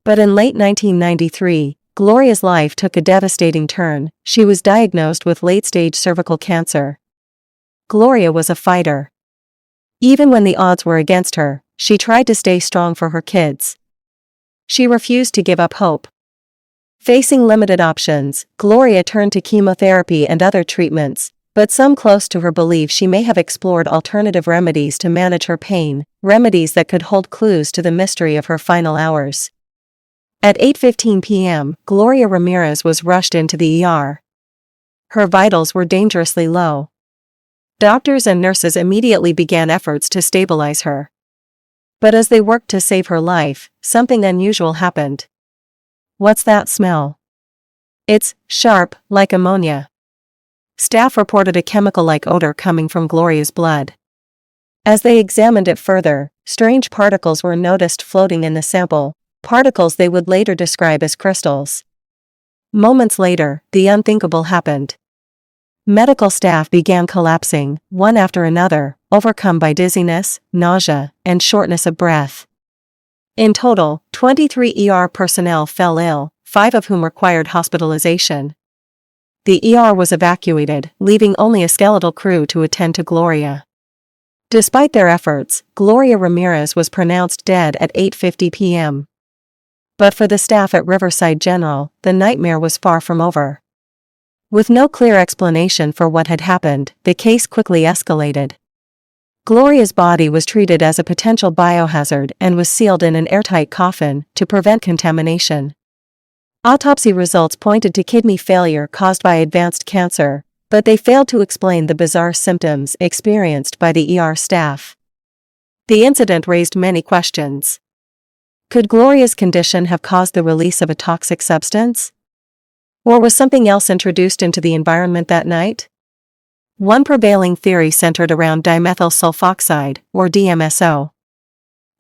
Speaker 1: But in late 1993, Gloria's life took a devastating turn. She was diagnosed with late-stage cervical cancer. Gloria was a fighter. Even when the odds were against her, she tried to stay strong for her kids. She refused to give up hope. Facing limited options, Gloria turned to chemotherapy and other treatments, but some close to her believe she may have explored alternative remedies to manage her pain, remedies that could hold clues to the mystery of her final hours. At 8:15 p.m., Gloria Ramirez was rushed into the ER. Her vitals were dangerously low. Doctors and nurses immediately began efforts to stabilize her. But as they worked to save her life, something unusual happened. What's that smell? It's sharp, like ammonia. Staff reported a chemical-like odor coming from Gloria's blood. As they examined it further, strange particles were noticed floating in the sample, particles they would later describe as crystals. Moments later, the unthinkable happened. Medical staff began collapsing, one after another, overcome by dizziness, nausea, and shortness of breath. In total, 23 ER personnel fell ill, 5 of whom required hospitalization. The ER was evacuated, leaving only a skeletal crew to attend to Gloria. Despite their efforts, Gloria Ramirez was pronounced dead at 8:50 p.m. But for the staff at Riverside General, the nightmare was far from over. With no clear explanation for what had happened, the case quickly escalated. Gloria's body was treated as a potential biohazard and was sealed in an airtight coffin to prevent contamination. Autopsy results pointed to kidney failure caused by advanced cancer, but they failed to explain the bizarre symptoms experienced by the ER staff. The incident raised many questions. Could Gloria's condition have caused the release of a toxic substance? Or was something else introduced into the environment that night? One prevailing theory centered around dimethyl sulfoxide, or DMSO.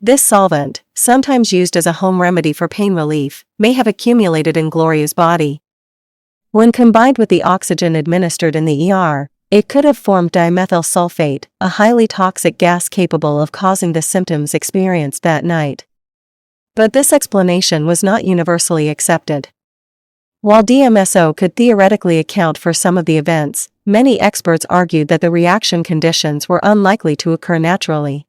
Speaker 1: This solvent, sometimes used as a home remedy for pain relief, may have accumulated in Gloria's body. When combined with the oxygen administered in the ER, it could have formed dimethyl sulfate, a highly toxic gas capable of causing the symptoms experienced that night. But this explanation was not universally accepted. While DMSO could theoretically account for some of the events, many experts argued that the reaction conditions were unlikely to occur naturally.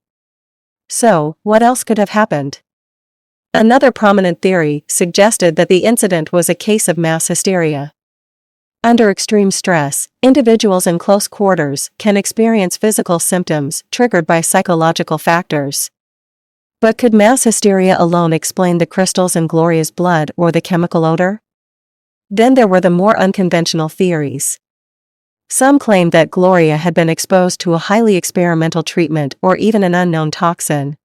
Speaker 1: So, what else could have happened? Another prominent theory suggested that the incident was a case of mass hysteria. Under extreme stress, individuals in close quarters can experience physical symptoms triggered by psychological factors. But could mass hysteria alone explain the crystals in Gloria's blood or the chemical odor? Then there were the more unconventional theories. Some claimed that Gloria had been exposed to a highly experimental treatment or even an unknown toxin.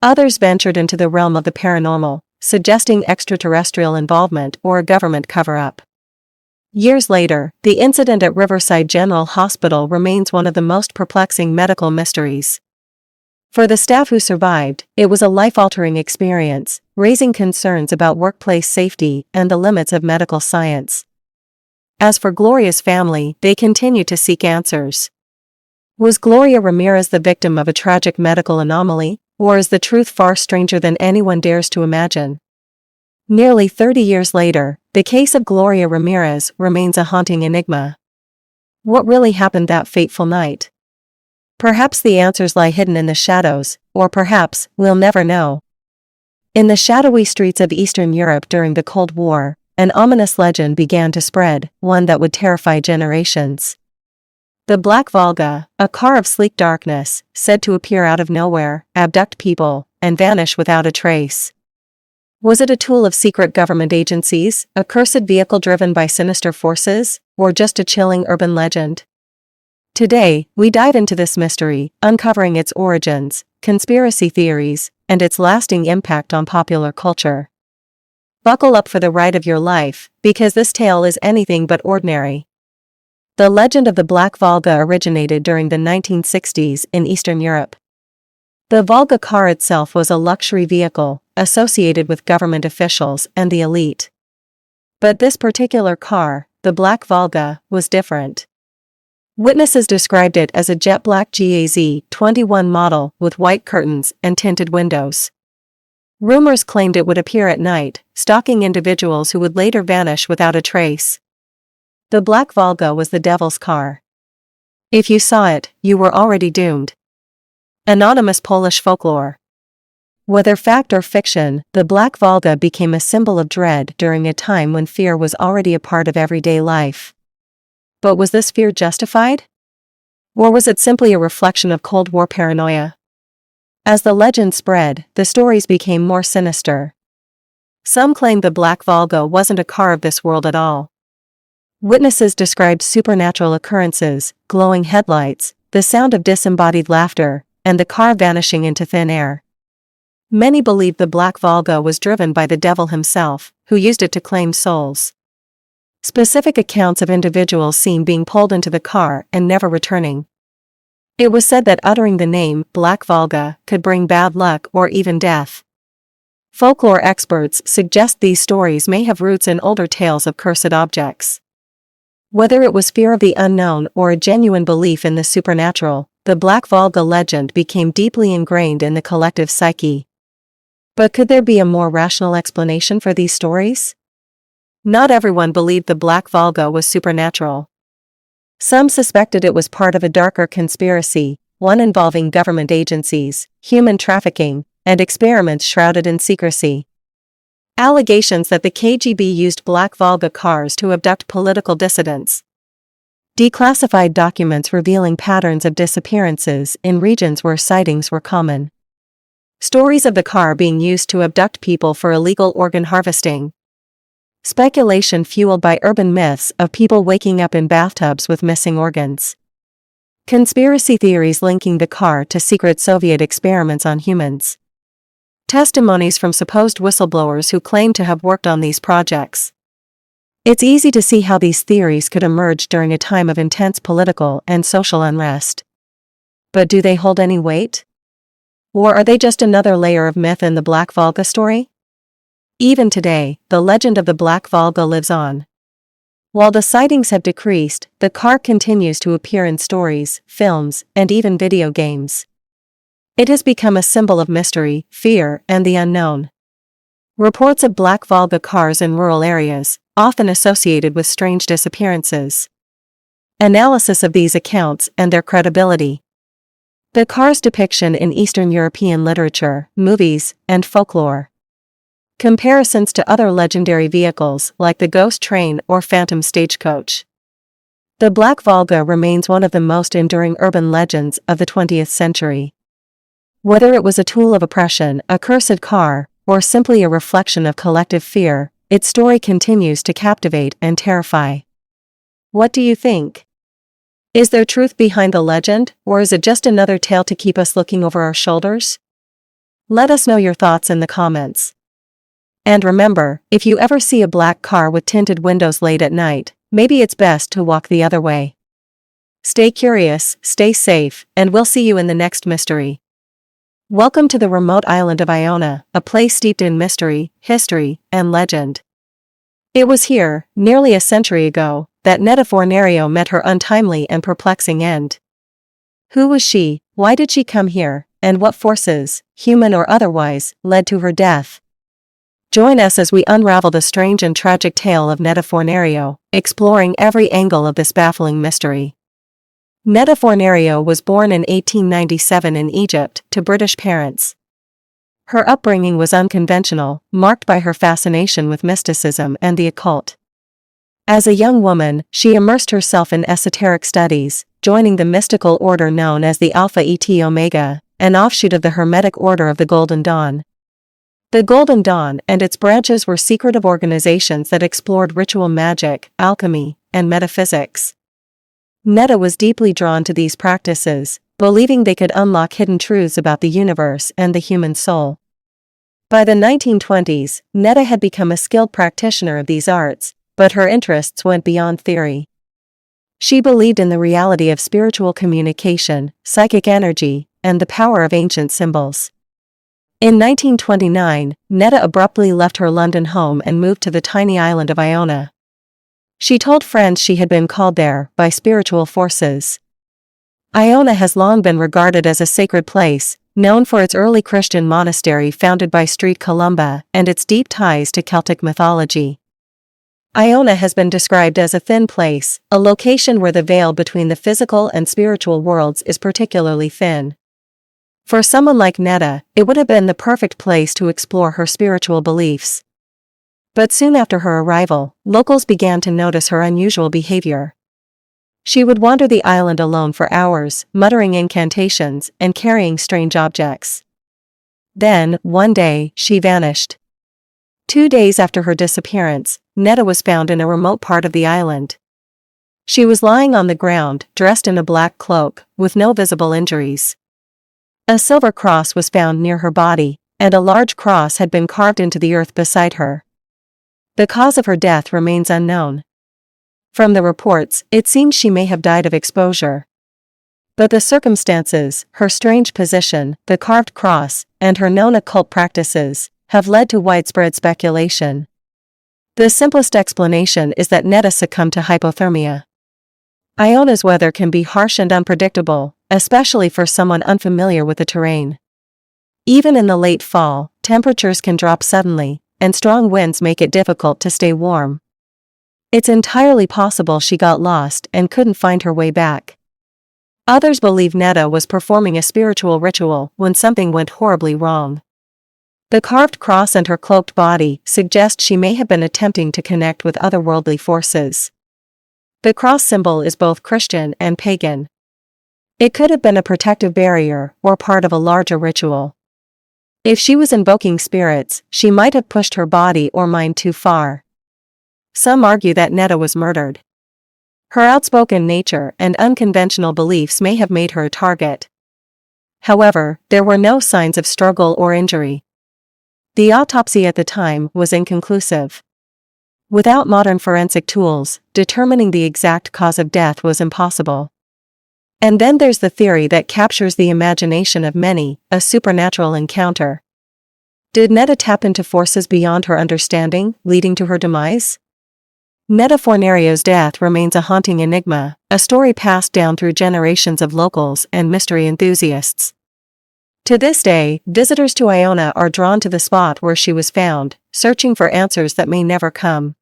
Speaker 1: Others ventured into the realm of the paranormal, suggesting extraterrestrial involvement or a government cover-up. Years later, the incident at Riverside General Hospital remains one of the most perplexing medical mysteries. For the staff who survived, it was a life-altering experience, raising concerns about workplace safety and the limits of medical science. As for Gloria's family, they continue to seek answers. Was Gloria Ramirez the victim of a tragic medical anomaly, or is the truth far stranger than anyone dares to imagine? Nearly 30 years later, the case of Gloria Ramirez remains a haunting enigma. What really happened that fateful night? Perhaps the answers lie hidden in the shadows, or perhaps we'll never know. In the shadowy streets of Eastern Europe during the Cold War, an ominous legend began to spread, one that would terrify generations. The Black Volga, a car of sleek darkness, said to appear out of nowhere, abduct people, and vanish without a trace. Was it a tool of secret government agencies, a cursed vehicle driven by sinister forces, or just a chilling urban legend? Today, we dive into this mystery, uncovering its origins, conspiracy theories, and its lasting impact on popular culture. Buckle up for the ride of your life, because this tale is anything but ordinary. The legend of the Black Volga originated during the 1960s in Eastern Europe. The Volga car itself was a luxury vehicle, associated with government officials and the elite. But this particular car, the Black Volga, was different. Witnesses described it as a jet black GAZ-21 model with white curtains and tinted windows. Rumors claimed it would appear at night, stalking individuals who would later vanish without a trace. The Black Volga was the devil's car. If you saw it, you were already doomed. Anonymous Polish folklore. Whether fact or fiction, the Black Volga became a symbol of dread during a time when fear was already a part of everyday life. But was this fear justified? Or was it simply a reflection of Cold War paranoia? As the legend spread, the stories became more sinister. Some claimed the Black Volga wasn't a car of this world at all. Witnesses described supernatural occurrences, glowing headlights, the sound of disembodied laughter, and the car vanishing into thin air. Many believed the Black Volga was driven by the devil himself, who used it to claim souls. Specific accounts of individuals seen being pulled into the car and never returning. It was said that uttering the name Black Volga could bring bad luck or even death. Folklore experts suggest these stories may have roots in older tales of cursed objects. Whether it was fear of the unknown or a genuine belief in the supernatural, the Black Volga legend became deeply ingrained in the collective psyche. But could there be a more rational explanation for these stories? Not everyone believed the Black Volga was supernatural. Some suspected it was part of a darker conspiracy, one involving government agencies, human trafficking, and experiments shrouded in secrecy. Allegations that the KGB used Black Volga cars to abduct political dissidents. Declassified documents revealing patterns of disappearances in regions where sightings were common. Stories of the car being used to abduct people for illegal organ harvesting. Speculation fueled by urban myths of people waking up in bathtubs with missing organs. Conspiracy theories linking the car to secret Soviet experiments on humans. Testimonies from supposed whistleblowers who claim to have worked on these projects. It's easy to see how these theories could emerge during a time of intense political and social unrest. But do they hold any weight? Or are they just another layer of myth in the Black Volga story? Even today, the legend of the Black Volga lives on. While the sightings have decreased, the car continues to appear in stories, films, and even video games. It has become a symbol of mystery, fear, and the unknown. Reports of Black Volga cars in rural areas, often associated with strange disappearances. Analysis of these accounts and their credibility. The car's depiction in Eastern European literature, movies, and folklore. Comparisons to other legendary vehicles like the ghost train or phantom stagecoach. The Black Volga remains one of the most enduring urban legends of the 20th century. Whether it was a tool of oppression, a cursed car, or simply a reflection of collective fear, its story continues to captivate and terrify. What do you think? Is there truth behind the legend, or is it just another tale to keep us looking over our shoulders? Let us know your thoughts in the comments. And remember, if you ever see a black car with tinted windows late at night, maybe it's best to walk the other way. Stay curious, stay safe, and we'll see you in the next mystery. Welcome to the remote island of Iona, a place steeped in mystery, history, and legend. It was here, nearly a century ago, that Netta Fornario met her untimely and perplexing end. Who was she, why did she come here, and what forces, human or otherwise, led to her death? Join us as we unravel the strange and tragic tale of Netta Fornario, exploring every angle of this baffling mystery. Netta Fornario was born in 1897 in Egypt to British parents. Her upbringing was unconventional, marked by her fascination with mysticism and the occult. As a young woman, she immersed herself in esoteric studies, joining the mystical order known as the Alpha Et Omega, an offshoot of the Hermetic Order of the Golden Dawn. The Golden Dawn and its branches were secretive organizations that explored ritual magic, alchemy, and metaphysics. Netta was deeply drawn to these practices, believing they could unlock hidden truths about the universe and the human soul. By the 1920s, Netta had become a skilled practitioner of these arts, but her interests went beyond theory. She believed in the reality of spiritual communication, psychic energy, and the power of ancient symbols. In 1929, Netta abruptly left her London home and moved to the tiny island of Iona. She told friends she had been called there by spiritual forces. Iona has long been regarded as a sacred place, known for its early Christian monastery founded by St. Columba and its deep ties to Celtic mythology. Iona has been described as a thin place, a location where the veil between the physical and spiritual worlds is particularly thin. For someone like Netta, it would have been the perfect place to explore her spiritual beliefs. But soon after her arrival, locals began to notice her unusual behavior. She would wander the island alone for hours, muttering incantations and carrying strange objects. Then, one day, she vanished. 2 days after her disappearance, Netta was found in a remote part of the island. She was lying on the ground, dressed in a black cloak, with no visible injuries. A silver cross was found near her body, and a large cross had been carved into the earth beside her. The cause of her death remains unknown. From the reports, it seems she may have died of exposure. But the circumstances, her strange position, the carved cross, and her known occult practices, have led to widespread speculation. The simplest explanation is that Netta succumbed to hypothermia. Iona's weather can be harsh and unpredictable, especially for someone unfamiliar with the terrain. Even in the late fall, temperatures can drop suddenly, and strong winds make it difficult to stay warm. It's entirely possible she got lost and couldn't find her way back. Others believe Netta was performing a spiritual ritual when something went horribly wrong. The carved cross and her cloaked body suggest she may have been attempting to connect with otherworldly forces. The cross symbol is both Christian and pagan. It could have been a protective barrier or part of a larger ritual. If she was invoking spirits, she might have pushed her body or mind too far. Some argue that Netta was murdered. Her outspoken nature and unconventional beliefs may have made her a target. However, there were no signs of struggle or injury. The autopsy at the time was inconclusive. Without modern forensic tools, determining the exact cause of death was impossible. And then there's the theory that captures the imagination of many, a supernatural encounter. Did Netta tap into forces beyond her understanding, leading to her demise? Netta Fornario's death remains a haunting enigma, a story passed down through generations of locals and mystery enthusiasts. To this day, visitors to Iona are drawn to the spot where she was found, searching for answers that may never come.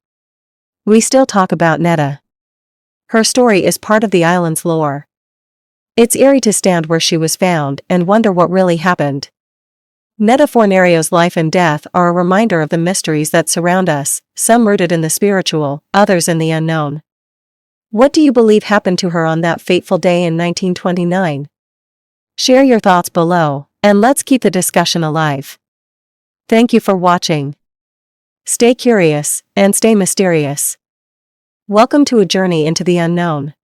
Speaker 1: We still talk about Netta. Her story is part of the island's lore. It's eerie to stand where she was found and wonder what really happened. Netta Fornario's life and death are a reminder of the mysteries that surround us, some rooted in the spiritual, others in the unknown. What do you believe happened to her on that fateful day in 1929? Share your thoughts below, and let's keep the discussion alive. Thank you for watching. Stay curious, and stay mysterious. Welcome to a journey into the unknown.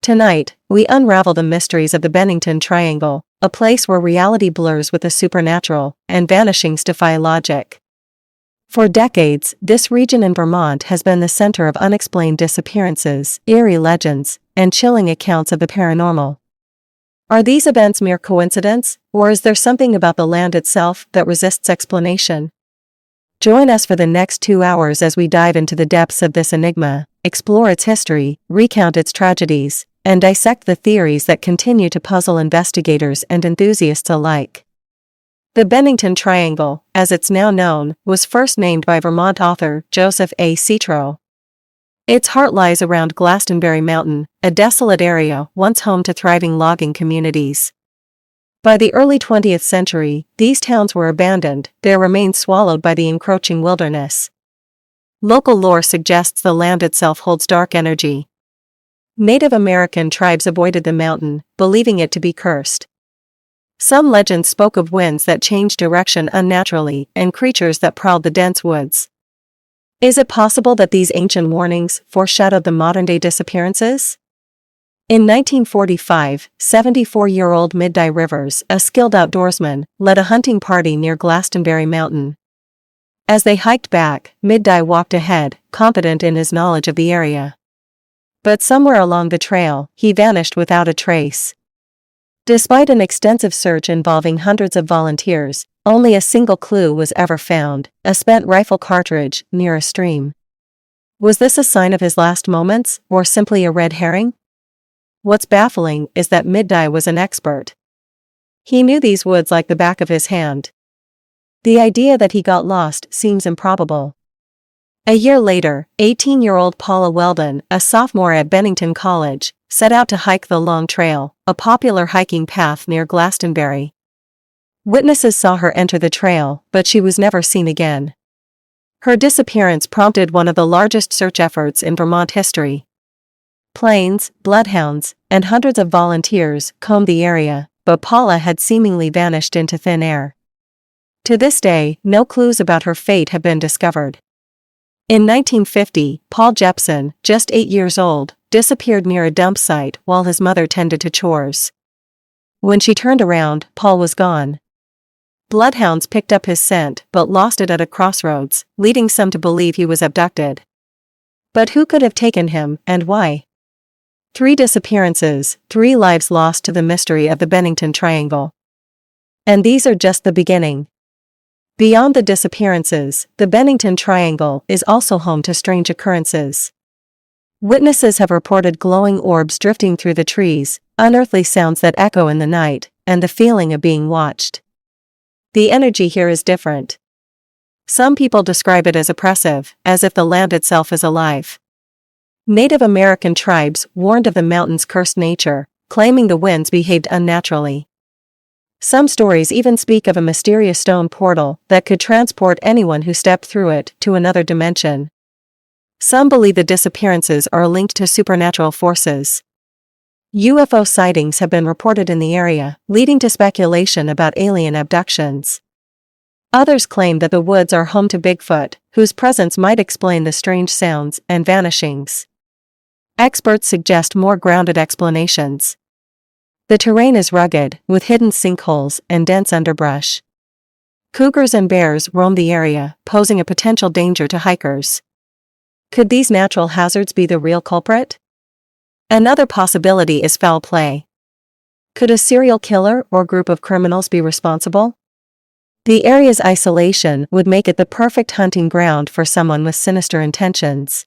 Speaker 1: Tonight, we unravel the mysteries of the Bennington Triangle, a place where reality blurs with the supernatural, and vanishings defy logic. For decades, this region in Vermont has been the center of unexplained disappearances, eerie legends, and chilling accounts of the paranormal. Are these events mere coincidence, or is there something about the land itself that resists explanation? Join us for the next 2 hours as we dive into the depths of this enigma, explore its history, recount its tragedies, and dissect the theories that continue to puzzle investigators and enthusiasts alike. The Bennington Triangle, as it's now known, was first named by Vermont author Joseph A. Citro. Its heart lies around Glastonbury Mountain, a desolate area once home to thriving logging communities. By the early 20th century, these towns were abandoned, their remains swallowed by the encroaching wilderness. Local lore suggests the land itself holds dark energy. Native American tribes avoided the mountain, believing it to be cursed. Some legends spoke of winds that changed direction unnaturally and creatures that prowled the dense woods. Is it possible that these ancient warnings foreshadowed the modern-day disappearances? In 1945, 74-year-old Midday Rivers, a skilled outdoorsman, led a hunting party near Glastonbury Mountain. As they hiked back, Midday walked ahead, confident in his knowledge of the area. But somewhere along the trail, he vanished without a trace. Despite an extensive search involving hundreds of volunteers, only a single clue was ever found, a spent rifle cartridge near a stream. Was this a sign of his last moments, or simply a red herring? What's baffling is that Midday was an expert. He knew these woods like the back of his hand. The idea that he got lost seems improbable. A year later, 18-year-old Paula Weldon, a sophomore at Bennington College, set out to hike the Long Trail, a popular hiking path near Glastonbury. Witnesses saw her enter the trail, but she was never seen again. Her disappearance prompted one of the largest search efforts in Vermont history. Planes, bloodhounds, and hundreds of volunteers combed the area, but Paula had seemingly vanished into thin air. To this day, no clues about her fate have been discovered. In 1950, Paul Jepson, just 8 years old, disappeared near a dump site while his mother tended to chores. When she turned around, Paul was gone. Bloodhounds picked up his scent but lost it at a crossroads, leading some to believe he was abducted. But who could have taken him, and why? 3 disappearances, 3 lives lost to the mystery of the Bennington Triangle. And these are just the beginning. Beyond the disappearances, the Bennington Triangle is also home to strange occurrences. Witnesses have reported glowing orbs drifting through the trees, unearthly sounds that echo in the night, and the feeling of being watched. The energy here is different. Some people describe it as oppressive, as if the land itself is alive. Native American tribes warned of the mountain's cursed nature, claiming the winds behaved unnaturally. Some stories even speak of a mysterious stone portal that could transport anyone who stepped through it to another dimension. Some believe the disappearances are linked to supernatural forces. UFO sightings have been reported in the area, leading to speculation about alien abductions. Others claim that the woods are home to Bigfoot, whose presence might explain the strange sounds and vanishings. Experts suggest more grounded explanations. The terrain is rugged, with hidden sinkholes and dense underbrush. Cougars and bears roam the area, posing a potential danger to hikers. Could these natural hazards be the real culprit? Another possibility is foul play. Could a serial killer or group of criminals be responsible? The area's isolation would make it the perfect hunting ground for someone with sinister intentions.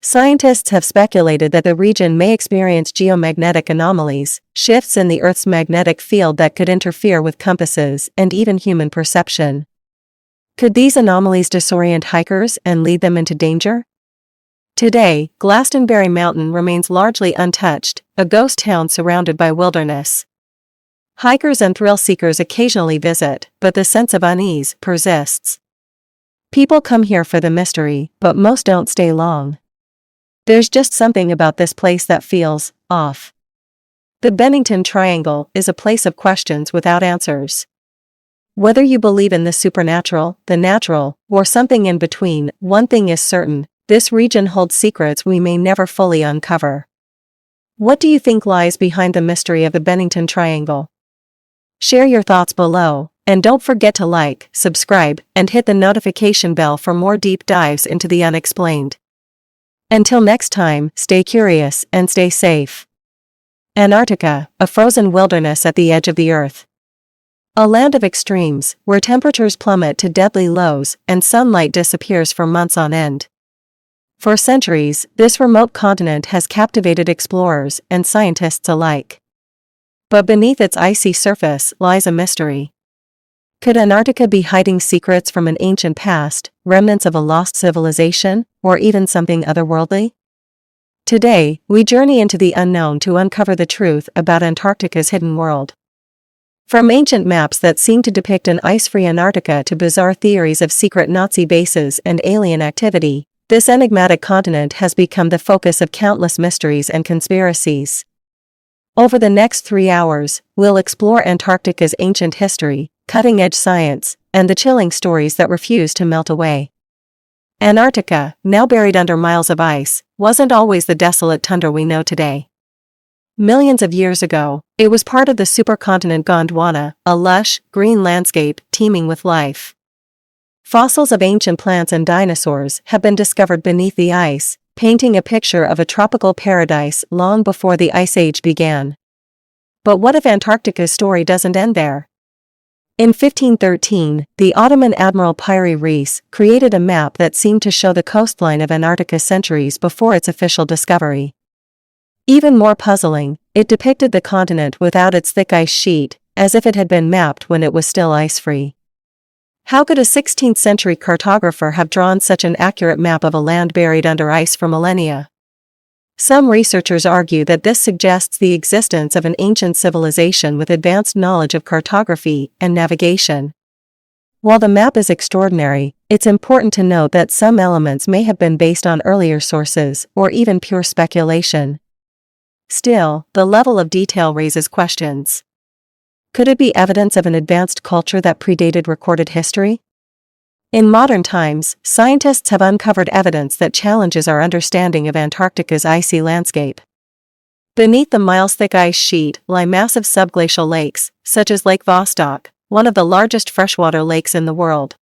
Speaker 1: Scientists have speculated that the region may experience geomagnetic anomalies, shifts in the Earth's magnetic field that could interfere with compasses and even human perception. Could these anomalies disorient hikers and lead them into danger? Today, Glastonbury Mountain remains largely untouched, a ghost town surrounded by wilderness. Hikers and thrill-seekers occasionally visit, but the sense of unease persists. People come here for the mystery, but most don't stay long. There's just something about this place that feels off. The Bennington Triangle is a place of questions without answers. Whether you believe in the supernatural, the natural, or something in between, one thing is certain: this region holds secrets we may never fully uncover. What do you think lies behind the mystery of the Bennington Triangle? Share your thoughts below, and don't forget to like, subscribe, and hit the notification bell for more deep dives into the unexplained. Until next time, stay curious and stay safe. Antarctica, a frozen wilderness at the edge of the Earth. A land of extremes, where temperatures plummet to deadly lows and sunlight disappears for months on end. For centuries, this remote continent has captivated explorers and scientists alike. But beneath its icy surface lies a mystery. Could Antarctica be hiding secrets from an ancient past, remnants of a lost civilization, or even something otherworldly? Today, we journey into the unknown to uncover the truth about Antarctica's hidden world. From ancient maps that seem to depict an ice-free Antarctica to bizarre theories of secret Nazi bases and alien activity, this enigmatic continent has become the focus of countless mysteries and conspiracies. Over the next 3 hours, we'll explore Antarctica's ancient history, cutting-edge science, and the chilling stories that refuse to melt away. Antarctica, now buried under miles of ice, wasn't always the desolate tundra we know today. Millions of years ago, it was part of the supercontinent Gondwana, a lush, green landscape teeming with life. Fossils of ancient plants and dinosaurs have been discovered beneath the ice, painting a picture of a tropical paradise long before the Ice Age began. But what if Antarctica's story doesn't end there? In 1513, the Ottoman admiral Piri Reis created a map that seemed to show the coastline of Antarctica centuries before its official discovery. Even more puzzling, it depicted the continent without its thick ice sheet, as if it had been mapped when it was still ice-free. How could a 16th-century cartographer have drawn such an accurate map of a land buried under ice for millennia? Some researchers argue that this suggests the existence of an ancient civilization with advanced knowledge of cartography and navigation. While the map is extraordinary, it's important to note that some elements may have been based on earlier sources or even pure speculation. Still, the level of detail raises questions. Could it be evidence of an advanced culture that predated recorded history? In modern times, scientists have uncovered evidence that challenges our understanding of Antarctica's icy landscape. Beneath the miles-thick ice sheet lie massive subglacial lakes, such as Lake Vostok, one of the largest freshwater lakes in the world.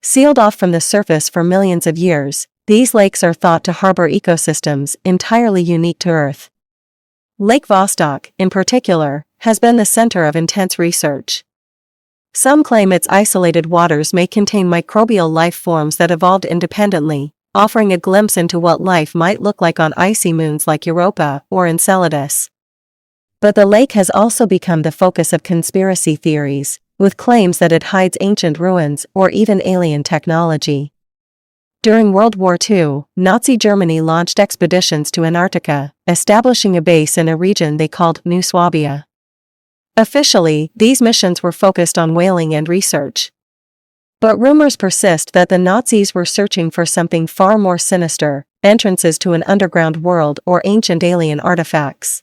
Speaker 1: Sealed off from the surface for millions of years, these lakes are thought to harbor ecosystems entirely unique to Earth. Lake Vostok, in particular, has been the center of intense research. Some claim its isolated waters may contain microbial life forms that evolved independently, offering a glimpse into what life might look like on icy moons like Europa or Enceladus. But the lake has also become the focus of conspiracy theories, with claims that it hides ancient ruins or even alien technology. During World War II, Nazi Germany launched expeditions to Antarctica, establishing a base in a region they called New Swabia. Officially, these missions were focused on whaling and research. But rumors persist that the Nazis were searching for something far more sinister, entrances to an underground world or ancient alien artifacts.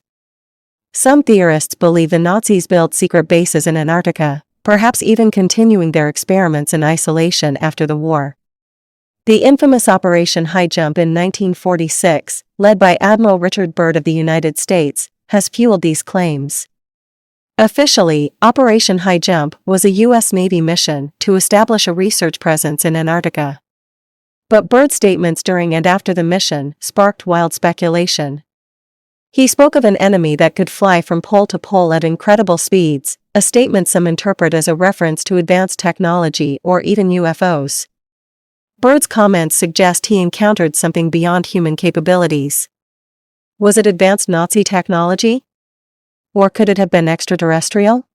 Speaker 1: Some theorists believe the Nazis built secret bases in Antarctica, perhaps even continuing their experiments in isolation after the war. The infamous Operation High Jump in 1946, led by Admiral Richard Byrd of the United States, has fueled these claims. Officially, Operation High Jump was a U.S. Navy mission to establish a research presence in Antarctica. But Byrd's statements during and after the mission sparked wild speculation. He spoke of an enemy that could fly from pole to pole at incredible speeds, a statement some interpret as a reference to advanced technology or even UFOs. Byrd's comments suggest he encountered something beyond human capabilities. Was it advanced Nazi technology? Or could it have been extraterrestrial?